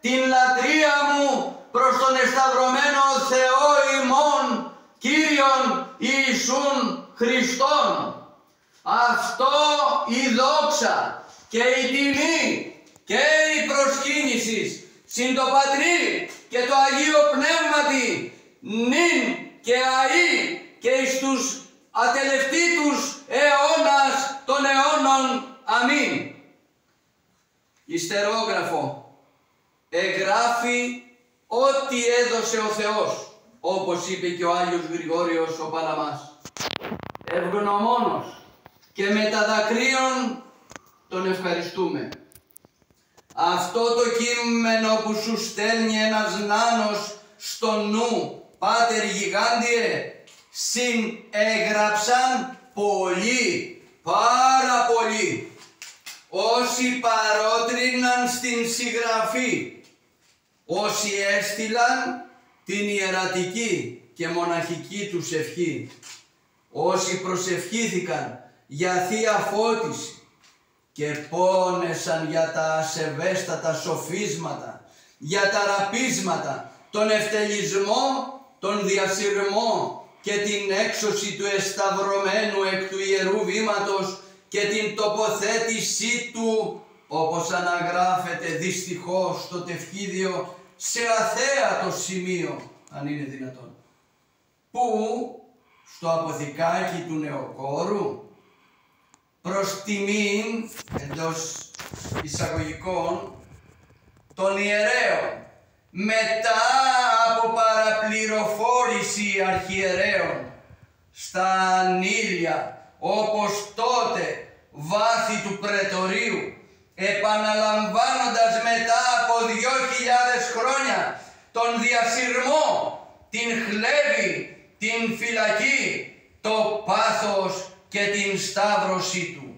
την λατρεία μου προς τον εσταυρωμένο Θεό ημών, Κύριον Ιησούν Χριστόν. Αυτό η δόξα και η τιμή και η προσκύνηση συν το Πατρί και το Αγίο Πνεύματι νυν και αεί και εις τους ό,τι έδωσε ο Θεός, όπως είπε και ο Άγιος Γρηγόριος ο Παλαμάς. Ευγνωμόνος και με τα δακρύων τον ευχαριστούμε. Αυτό το κείμενο που σου στέλνει ένας νάνος στο νου, Πάτερ Γιγάντιε, συνέγραψαν πολλοί, πάρα πολλοί, όσοι παρότριναν στην συγγραφή, όσοι έστειλαν την ιερατική και μοναχική τους ευχή, όσοι προσευχήθηκαν για Θεία Φώτιση και πόνεσαν για τα ασεβέστατα σοφίσματα, για τα ραπίσματα, τον ευτελισμό, τον διασυρμό και την έξωση του εσταυρωμένου εκ του Ιερού Βήματος και την τοποθέτησή του, όπως αναγράφεται δυστυχώς στο τευχίδιο, σε αθέατο σημείο, αν είναι δυνατόν. Πού? Στο αποθηκάκι του Νεοκόρου, προς τιμήν, εντός εισαγωγικών, των ιερέων, μετά από παραπληροφόρηση αρχιερέων, στα ανήλια, όπως τότε βάθη του πρετορίου, επαναλαμβάνοντας μετά από 2.000 χρόνια τον διασυρμό, την χλέβη, την φυλακή, το πάθος και την σταύρωσή του.